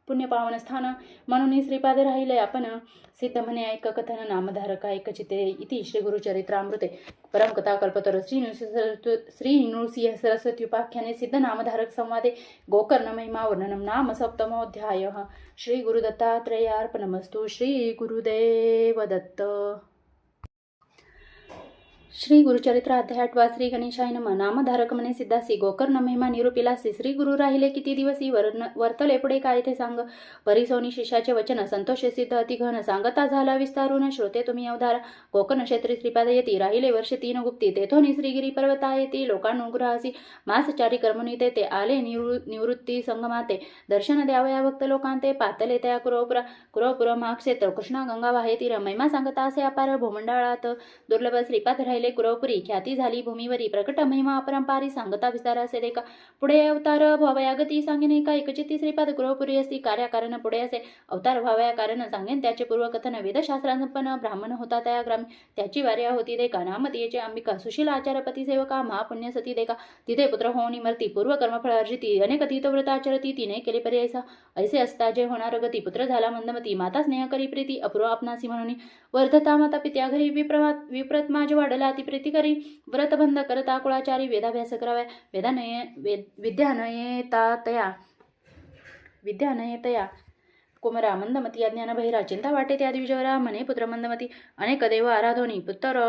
पुण्य पावन स्थान म्हणून श्रीपाद राहिले आपण सिद्ध म्हणे ऐक कथन नामधारक ऐक चिते इति श्री गुरुचरित्रामृते परमकथा कल्पतर श्री नृसिंह सरस्वती उपाख्याने सिद्ध नामधारक संवादे गोकर्ण महिमा वर्णनम नाम सप्तमोऽध्याय श्री गुरुदत्तात्रेयार्पणमस्तु श्री गुरुदेव दत्त श्री गुरुचरित्र अध्याय 8 श्री गणेशाय नमः नामधारक म्हणे सिद्धासी गोकर्ण महिमा निरूपिलासी श्री गुरु राहिले किती दिवसी वर्तले पुढे काय ते सांग परिसोनी शिष्याचे वचन संतोषे सिद्ध अतिघन सांगता झाला विस्तारून श्रोते तुम्ही अवधार गोकर्ण क्षेत्री श्रीपाद येती राहिले वर्ष 3 गुप्ती तेथोनी श्रीगिरी पर्वता येती लोकानुग्रहासी मासचारी कर्मणी ते आले निवृत्ती संगमाते दर्शन द्यावया भक्त लोकांते पातले त्या कुरोपुर महाक्षेत्र कृष्णा गंगा वाहे तीर महिमा सांगता असे अपार भूमंडळात दुर्लभ श्रीपाद राहिले कुरवपुरी ख्याती झाली भूमीवरी प्रकट महिमा अपरंपारी सांगता विस्तार असे देखा पुढे अवतार भावया गती सांगेन का एकचित्ती श्रीपाद कुरवपुरी असती कार्याकारण पुढे असे अवतार भावया कारण सांगेन त्याचे पूर्वकथन वेदशास्त्रांपन्न ब्राह्मण होता त्या ग्रामी त्याची वार्या होती देखा नामतीयेचे अंबिका सुशील आचारपती सेवका महापुण्य सती देखा तिथे पुत्र होऊनी मरती पूर्वकर्मफळ अर्जिती अनेक तीर्थव्रत आचरती तिने केले पर्यायसा ऐसे असता जे होणार गती पुत्र झाला मंदमती माता स्नेह करी प्रीती अपूर्व आपणासी म्हणून वर्धता माता पित्या घरी विप्रत माझ वाढला ती प्रीती करी व्रतबंध करता कुळाचारी वेदाभ्यास कराव्या विद्या नयेतया कुमरा मंदमती अज्ञान बहिरा चिंता वाटे त्या द्विजवरा म्हणे पुत्र मंदमती अनेक देव आराधोनी पुत्र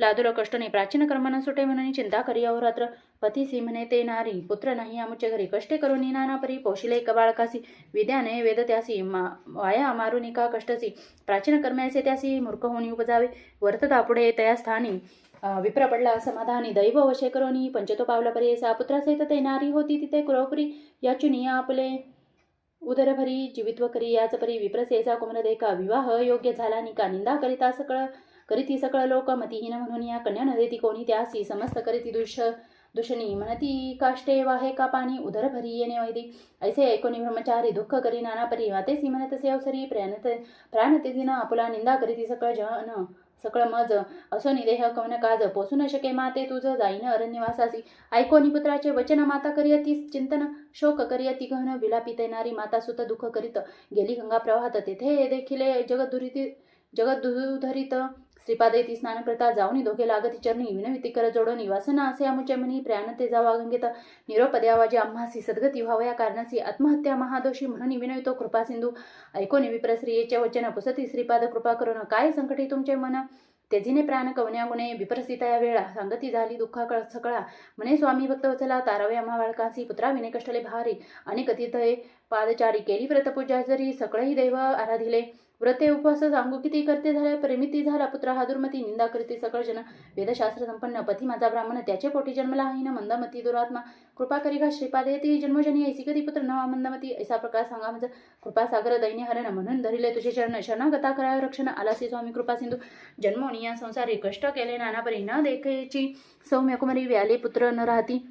लादुर कष्टने प्राचीन कर्मन सुटे म्हणून चिंता करी अहोरात्र पतीसी म्हणे ते नारी पुत्र नाही आमुचे घरी कष्टे करून नाना परी पोशिले एक बाळकासी विद्याने वेद त्यासी वाया मारुनिका कष्टसी प्राचीन कर्म्याचे त्यासी मूर्ख होणी उपजावे वर्तता पुढे तया स्थानी विप्र पडला समाधानी दैव वशे करोनी पंचतो पावला पर्यसा पुत्रासहित ते नारी होती तिथे कुरवपुरी याचुनी आपले उदरभरी जीवित्व करी याच परी विप्रसेचा कुमर देखा विवाह योग्य झाला निका निंदा करिता करीती सकळ लोक मतिहीन म्हणून या कन्या न देती कोणी त्यासी समस्त करीती दुषणी म्हणती काष्टे वाहे का पाणी उदर भरी येणे वैदी ऐसे ऐकोनी ब्रह्मचारी दुःख करी नाना परी वातेसी म्हणतसे अवसरी प्राणतेजीन आपुला निंदा करीती सकळ मज असो निदेह कवन काज पोसू न शके माते तुझ जाईन अरण्यवासासी ऐकोनी पुत्राचे वचन माता करियती चिंतन शोक करियती गहन विलापी तैनारी माता सुत दुःख करीत गेली गंगा प्रवाहात तेथे देखिले जगदुधरित श्रीपादे ती स्नान करता जाऊनी दोघे लागती चरणी विनविती कर जोडोनी वासना असे आमुचे मनी प्राण ते जावा गंगेत निरोप द्यावाजी आम्हासी सद्गती व्हावया कारणासी आत्महत्या महादोषी म्हणून विनवितो कृपा सिंधू ऐकोनी विप्रश्रियेचे वचन पुसती श्रीपाद कृपा करून काय संकटी तुमचे मन तेजीने प्राण कवन्या गुणे विप्रसिता या वेळा सांगती झाली दुःखा सकळा म्हणे स्वामी भक्त वचला तारावे आम्हा बाळकांसी पुत्रा विने कष्टले भारी आणि कथितये पादचारी केली व्रतपूजा जरी सकळही दैव आराधिले व्रते उपवास सांगू किती करते झाले प्रेमिती झाला पुत्र हा दुर्मती निंदा करते सकळ जन वेदशास्त्र संपन्न पती माझा ब्राह्मण त्याचे पोटी जन्मला हिन मंदमती दुरात्मा कृपा करी का श्रीपादे ती जन्मजनी ऐसी कधी पुत्र नवा मंदमती ऐसा प्रकार सांगा म्हणजे कृपा सागर दैन्य हरण म्हणून धरिले तुझे चरण शरणागता कराय रक्षण आलासी स्वामी कृपा सिंधू जन्मोनी या संसारी कष्ट केले नानापरी न देखेची सौम्य कुमारी व्याले पुत्र न राहती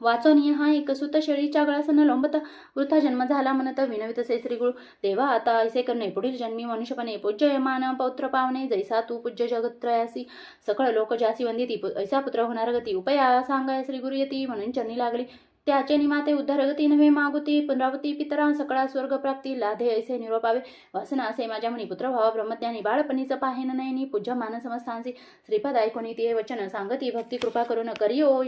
वाचोनी हा एक सुत शेळीच्या गळासन लोंबत वृथा जन्म झाला म्हणत विनवितसे श्री गुरु देवा आता ऐसे करणे पुढील जन्मी मनुष्यपणे पूज्यमान पौत्र पावणे जैसा तू पूज्य जगत्रयासी सकळ लोक ज्यासी वंदिती ऐसा पुत्र होणार गती उपया सांगाय श्री गुरु येती म्हणून चरणी लागली त्याचे निमाते उद्धारगती नव्हे मागुती पुनरावती पितरा सकळा स्वर्ग प्राप्ती लाधे ऐसे निरोपावे वासना असे माझ्या म्हणी पुत्र व्हावा ब्रह्मज्ञानी बाळपणीच पाहेन नयनी पूज्य मान समस्थांसी श्रीपद ऐकोनी ते वचन सांगती भक्ती कृपा करून करी ओ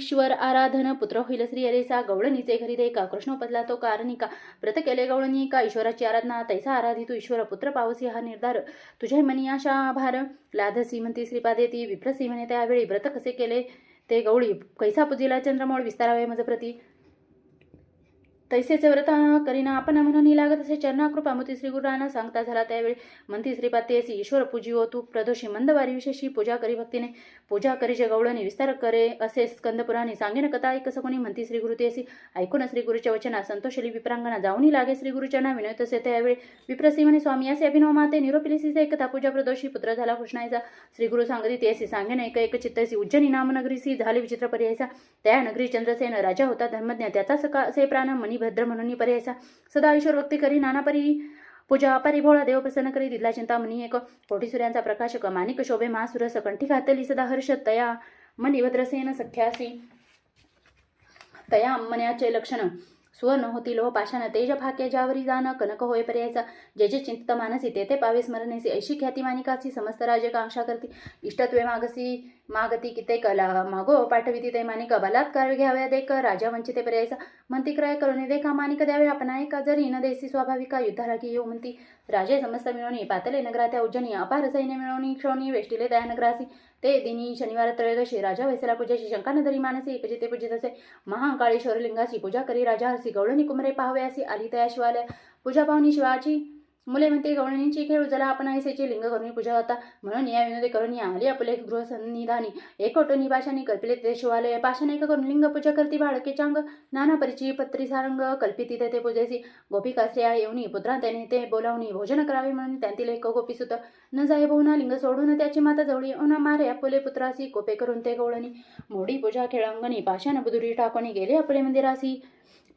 ईश्वर आराधन पुत्र होईल श्री अरेसा गवळणीचे घरी दे का कृष्णोपदला तो कारणिका व्रत केले गवळणी का ईश्वराची आराधना तैसा आराधितू ईश्वर पुत्र पावसी हा निर्धार तुझे मनी आशा भार लाधसी म्हणती श्रीपादे ती विप्रसी म्हणे त्यावेळी व्रत कसे केले ते गवळी कैसा पुजिला चंद्रमोळ विस्तारावे मज प्रती तैसेचे व्रत करीना आपण म्हणून लागत असे चरणाकृपा मोती श्री गुरुराना सांगता झाला त्यावेळी म्हणती श्रीपातेसी ईश्वर पूजिओ तू प्रदोषी मंदवारी विशेषी पूजा करी भक्तीने पूजा करी जे गवळणी विस्तार करे असे स्कंदपुराणी सांगेन कथा ऐकस कोणी म्हणती श्री गुरु तेसी ऐकून श्री गुरुच्या वचना संतोषली विप्रांगणा जाऊनी लागे श्री गुरुचरणा विनोद असे त्यावेळी विप्रसी म्हणे स्वामी असे अभिनव माते निरोपिलीसी एकता पूजा प्रदोषी पुत्र झाला कृष्णायचा श्री गुरु सांगती तेसी सांगेन एक चित्तसी उज्जैनी नाम नगरीसी झाले विचित्र पर्यायचा त्या नगरी चंद्रसेन राजा होता धर्मज्ञ त्याचा सका असे प्राण मनी भद्र म्हणून पर्यायचा सदा ईश्वर भक्ती करी नाना परी पूजा परिभोळा देव प्रसन्न करी दिला चिंतामणी एक कोटी सूर्यांचा प्रकाशक मानिक शोभे महासुरस कंठी घातली सदा हर्ष तया मनी भद्रसेन सख्यासी तया मन्याचे लक्षण सुवर्ण होती लोह पाषाण तेज फाके ज्यावरी जाण कनक होय पर्यायचा जे जे चिंतित मानसी ते पावे स्मरणेसी ऐशी ख्याती मानिकाची समस्त राज्य कांक्षा करती इष्टत्वे मागती किते कला मागो पाठविती ते मानिक बलात्कार घ्याव्या देक राजा वंचिते पर्यायचा म्हणती क्रय करून देखा मानिक द्यावे आपण ऐका जरी न देसी स्वाभाविका युद्धालागी येऊ म्हणती राजे समस्त मिळवणी पातले नगरात्या उज्जनी अपार सैन्य मिळवणी क्षोणी वेष्टिले दया नगरासी ते दिनी शनिवार त्रयोदशी राजा वैसला पूजेची शंका न धरी मानसी पूजिते पूजित असे महाकाळेश्वर लिंगाची पूजा करी राजा हसी गवळणी कुमरे पाहावयासी आली तया शिवालय पूजा पाहुणी शिवाची मुले म्हणते गवळणींची खेळ उजला आपण ऐसेची लिंग करून पूजा होता म्हणून या विनोदे करून या आली आपले गृह सन्निधानी एकोटोनी पाशाने कल्पिले ते शिवालय पाशाने एक करून लिंग पूजा करती बाळके चांग नाना परिची पत्री सारंग कल्पिती ते पूजेसी गोपिका स्त्रिया येऊनी पुत्रा त्याने ते बोलावणी भोजन करावे म्हणून त्यांतील एक गोपी सुत न जाय बहुना लिंग सोडून त्याची माता जवळी ओना मारे आपले पुत्रासी कोपे करून ते गवळणी मोडी पूजा खेळांगणी पाशान बुदुरी टाकोणी गेले आपले मंदिरासी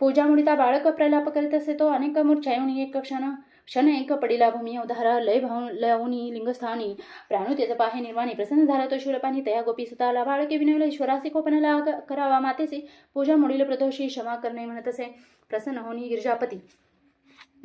पूजा मुडिता बाळक प्रलाप करीत असे तो अनेक मूर्छा येऊन एक क्षण एक पडिला भूमी उधारा लय लावणी लिंगस्थानी प्राणू त्याचा पाहे निर्वाणी प्रसन्न झाला तो शूलपाणी तया गोपी सुताला बाळके विनवले ईश्वरासी कोपनाला करावा मातेसी पूजा मुडील प्रदोषी क्षमा करणे म्हणत असे प्रसन्न होनी गिरिजापती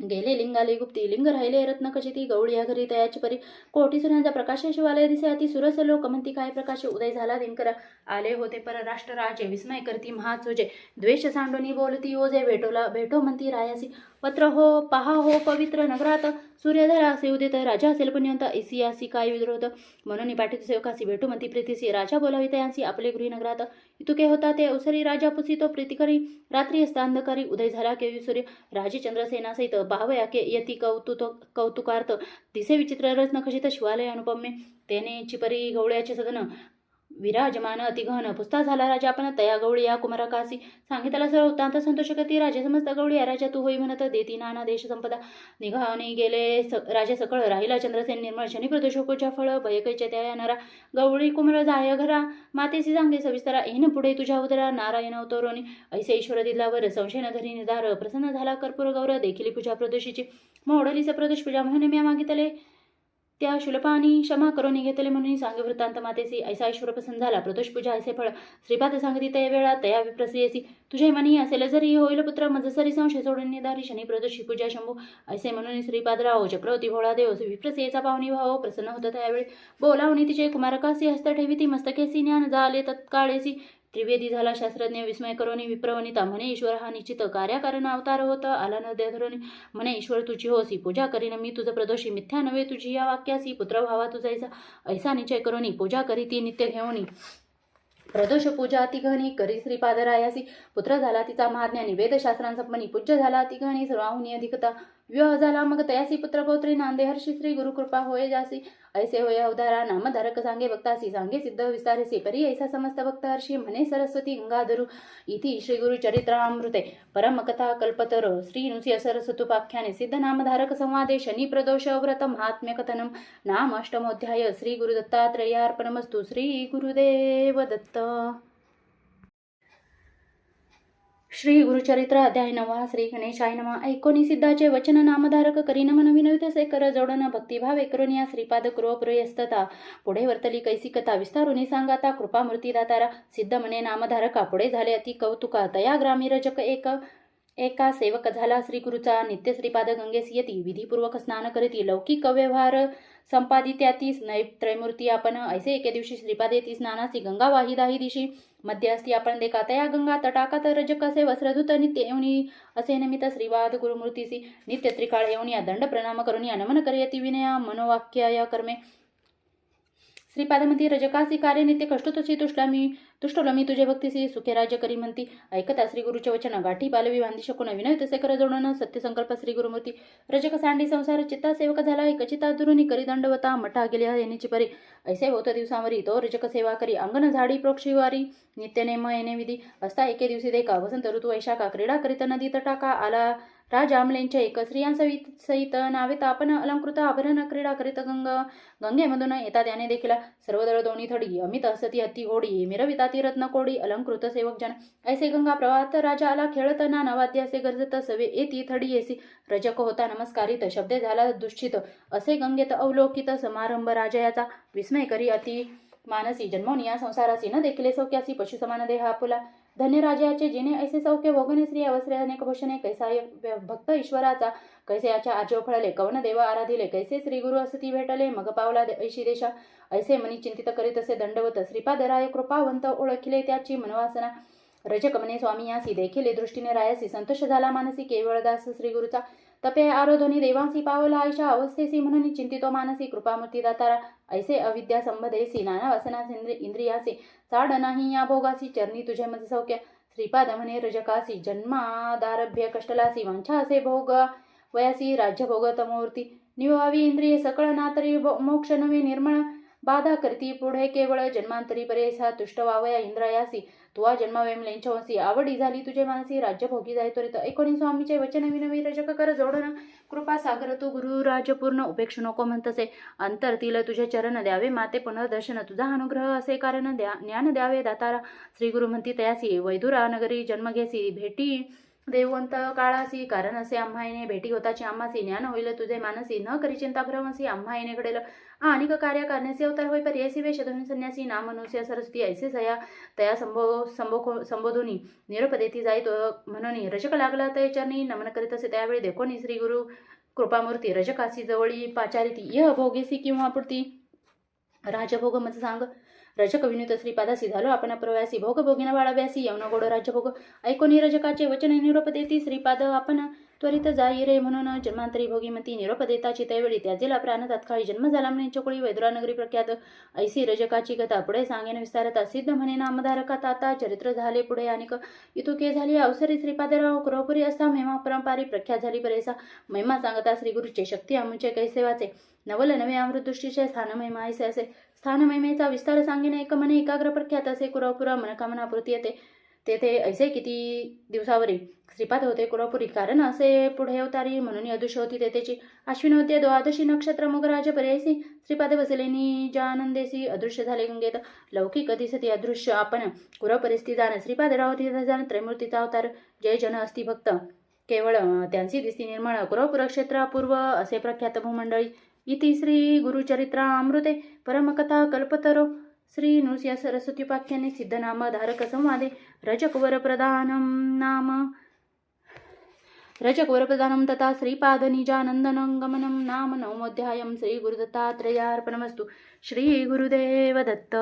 गेले लिंगाले गुप्ती लिंग राहिले रत्न कचिती गवळी या घरी तयाची परी कोटी सूर्यांचा प्रकाश शिवालय दिसे अति सुरस लोक म्हणती काय प्रकाश उदय झाला दिनकर आले होते पर राष्ट्रराजे विस्मय करती महाचोजे द्वेष सांडोनी बोलती ओजे भेटो म्हणती रायासी पत्र हो पहा हो पवित्र नगरात सूर्यधरा असे उदित राजा असेल पुण्यंत ऐसियासी काय विरोध म्हणून पाठीत सेवकासी भेटू म्हणती प्रीतीसी राजा बोलावी तयांसी आपले गृही नगरात इतुके होता ते अवसरी राजा पुसी तो प्रीती करी रात्री असता अंधकारी उदय झाला केवी सूर्य राजे चंद्रसेना सहित पाहवया के यती कौतुकार्थ दिसे विचित्र रत्न खचित शिवालय अनुपम्य तेने चिपरी गवळ्याचे सदन विराजमान अतिघन पुस्ता झाला राजा आपण तया गवळी या कुमारकासी सांगितला सर्व वृत्तांत संतोष कती राजे समस्त गवळी या राजा तू होई म्हणत देती नाना देश संपदा निघावणी गेले राजे सकळ राहिला चंद्रसेन निर्मळ शनी प्रदोषोकोच्या फळ भयकैच्या त्या नरा गवळी कुमर जाय घरा मातेसी सांगे सविस्तरा येन पुढे तुझ्या उदरा नारायण अवतरोनी ऐसे ईश्वर दिलावर संशय न धरी निधार प्रसन्न झाला कर्पूर गौर देखील पूजा प्रदोषीची मोडलीच प्रदोष पूजा म्हणून मी मागितले त्या शुल्पानी क्षमा करून घेतले म्हणून सांगे वृत्तांत मातेसी ऐसा ईश्वर प्रसन्न झाला प्रदोष पूजा ऐसे फळ श्रीपाद सांगती तया वेळा तया विप्रसियसी तुझे मनी असेल जरी होईल पुत्र मजसरी संशय सोडून निधारी शनी प्रदोषी पूजा शंभू ऐसे म्हणून श्रीपादराव चक्रवर्ती भोळा देव विप्रसियेचा पाहुणी भाव प्रसन्न होता त्यावेळी बोलावणी तिचे कुमारकासी हस्त ठेवी ती मस्तकेसी ज्ञान झाले तत्काळेसी त्रिवेदी झाला शास्त्रज्ञ विस्मय करोनी विप्रवनिता म्हणे ईश्वर हा निश्चित कार्याकारण अवतार होता आला न धरोनी म्हणे ईश्वर तुझी होसी पूजा करीन मी तुझं प्रदोषी मिथ्या नव्हे तुझी या वाक्यासी पुत्र भावा तुझा ऐसा निश्चय करोनी पूजा करी ती नित्य घेऊनी प्रदोष पूजा तिघणी करी श्रीपादरायासी पुत्र झाला तिचा महाज्ञानी वेदशास्त्रांसपणी पूज्य झाला तिघणी सर्वाहुनी अधिकता विवाह झाला मग तयासी पुत्र पौत्री नांदे हर्षी श्री गुरुकृपा होय जासी ऐसे होय अवधारा नामधारक सांगे भक्तासी सांगे सिद्ध विस्तारेसी परी ऐसा समस्त भक्त हर्षी म्हणे सरस्वती गंगाधरू इति श्री गुरु चरित्रामृते परमकथा कल्पतर श्री नुसिय सरस्वतुपाख्याने सिद्ध नामधारक संवादे शनी प्रदोष व्रत महात्म्य कथनम नाम अष्टमोध्याय श्री गुरुदत्तात्रयार्पणमस्तु श्री गुरुदेव दत्त. श्री गुरुचरित्र अध्याय 9 श्री गणेशाय नमः. ऐकोनी सिद्धाचे वचन नामधारक करी नमन विनवित से कर जोडन भक्तिभाव करून या श्रीपाद कृपप्रयस्तता पुढे वर्तली कैसी कथा विस्तारुनी सांगाता कृपामूर्ती दातारा सिद्ध म्हणे नामधारका पुढे झाले अति कौतुका तया ग्रामी रजक एका सेवक झाला श्रीगुरुचा नित्य श्रीपाद गंगेस येती विधीपूर्वक स्नान करीती लौकिक व्यवहार संपादित्याती त्रैमूर्ती आपण ऐसे एके दिवशी श्रीपाद येती स्नानासी गंगा वाही दाही दिशी मध्य असती आपण देखा तया गंगा तटाकात रजक असे वस्त्रधूत नित्य येऊनी असे निमित्त श्रीवाद गुरुमूर्तीसी नित्य त्रिकाळ येऊन या दंड प्रणाम करून या नमन करयती विनया मनोवाक्य या कर्मे श्रीपादमती रजकासी कार्य नित्य कष्टोतसी तुष्टलो मी तुझे भक्तीसी सुखे राज्य करी म्हणती ऐकता श्री गुरुचे वचन गाठी पालवी बांधी शकून विनय तसे कर जोडून सत्य संकल्प श्री गुरुमूर्ती रजक सांडी संसार चित्ता सेवक झाला एकचिता दुरुनी करी दंडवता मठा गेल्या येण्याची परी ऐसे होत दिवसावरी तो रजक सेवा करी अंगण झाडी प्रोक्षिवारी नित्य नेम येणे विधी असता एके दिवशी देखा वसंत ऋतू वैशाखा क्रीडा करीत नदी तटाका आला राजा आमलेंच्या एक स्त्रियांसहित नावे तापन अलंकृत आभरण क्रीडा करीत गंगेमधून येता त्याने देखील सर्वदळ दोन्ही थडी अमित असती हत्ती घोडी मिरविता ती रत्न कोडी अलंकृत सेवक जन ऐसे गंगा प्रवाहात राजा आला खेळत नानावाद्य असे गरजत सवे येती थडी येसी रजक होता नमस्कारित शब्द झाला दुष्चित असे गंगेत अवलोकित समारंभ राजयाचा विस्मय करी अति मानसी जन्मोनिया संसारासी न देखील सौख्यासी पशु समान देह आपुला धन्य राजाचे जिने ऐसे सौख्य भोगणे श्री अवसरे अनेक भूषणे कैसा भक्त ईश्वराचा कैसे याच्या आजो फळले कवन देव आराधिले कैसे श्री गुरु असती भेटले मग पावला ऐशी देशा ऐसे मनी चिंतित करीत असे दंडवत श्रीपादराय कृपावंत ओळखिले त्याची मनवासना रजक म्हणे स्वामी यासी देखील दृष्टीने रायासी संतोष झाला मानसी केवळदास श्री गुरुचा तपे आरोधोनी देवांसी पावला आयशा अवस्थेसी म्हणून चिंतितो मानसी कृपामूर्ती दातारा ऐसे अविद्या संबधेसी नाना वासनास इंद्रियासी चाड नाही या भोगासी चरणी तुझे मज सौख्य श्रीपाद म्हणे रजकासी जन्मादारभ्य कष्टलासी वांछा असे भोग वयासी राज्य भोगत मूर्ती निवावी इंद्रिय सकळ नातरी मोक्ष नवे निर्मळ बाधा करती पुढे केवळ जन्मांतरी परेसा तुष्ट वावया इंद्रायासी तुवा जन्मावेमलेंचवसी आवडी झाली तुझे मानसी राज्य भोगी जाय त्वरित ऐकोनी स्वामीचे वचन विनवी रजक कर जोडन कृपा सागर तू गुरु राजपूर्ण उपेक्षु नको म्हणतसे अंतरतील तुझे चरण द्यावे माते पुनर्दर्शन तुझा अनुग्रह असे कारण ज्ञान द्यावे दातारा श्री गुरु म्हणती तयासी वैदुरा नगरी जन्म घेसी भेटी देववंत काळासी कारण असे आम्हाईने भेटी होताची आम्हासी ज्ञान होईल तुझे मानसी न करी चिंता भ्रमसी आम्हाईने घडेल अनेक कार्य करण्याचे अवतार होय पर्यासी वेश धनुष संन्यासी नाम मनुष्य सरस्वती ऐसे सया तया संबोधुनी निरोप देती जाईत म्हणून रजक लागला तय चरणी नमन करीत असे त्यावेळी देखोनी श्री गुरु कृपामूर्ती रजकासी जवळी पाचारिती यह भोगेसी किंवा पुरती राजभोग मज सांग रजक विनुत श्रीपादासी झालो आपण प्रवासी भोग भोगिना बाळाव्यासी यवन गोड राज्य भोग ऐकोनी रजकाचे वचन निरोप देती श्रीपाद आपण त्वरित जाई रे म्हणून जन्मांतरी भोगीमती निरोप देता चितेवेळी त्याजेला प्राण तत्काळी जन्म झाला म्हणे चोकुळी वैदुरा नगरी प्रख्यात ऐसी रजकाची कथा पुढे सांगेन विस्तारता सिद्ध म्हणे नामधारका ताता चरित्र झाले पुढे अनेक इतुके झाली अवसरी श्रीपादराव कुरवपुरी असता महिमा परंपारी प्रख्यात झाली परेसा महिमा सांगता श्री गुरुचे शक्ती आमुचे कैसे वाचे नवल नवे अमृत दृष्टीचे स्थान महिमा ऐसे असे स्थान महिमेचा विस्तार सांगेन एक मने एकाग्र प्रख्यात असे कुरवपुरा मनकामना पूर्ती येते तेथे ऐसे किती दिवसावरी श्रीपाद होते कुरवपुरी कारण असे पुढे अवतारी म्हणून अदृश्य होती तेथेची अश्विन होते द्वादशी नक्षत्र मगराज पर्यायसी श्रीपाद बसलेनी जानंदेसी अदृश्य झाले गंगेत लौकिक दिसती अदृश्य आपण कुरवपरिस्थिती जाण श्रीपाद रावती जाण त्रैमूर्तीचा अवतार जय जन असती भक्त केवळ त्यांची दिसती निर्मळ कुरवपुर क्षेत्र पूर्व असे प्रख्यात भूमंडळी इति श्री गुरुचरित्रामृते परमकथा कल्पतरो श्री नृसिंह सरस्वतीपाख्याने सिद्धनाम धारक संवादे रजकवरप्रदानं तथा श्रीपादनिजानन्दनं गमनं नाम नवमोऽध्यायं श्रीगुरुदत्तात्रेयार्पणमस्तु श्रीगुरुदेव दत्त।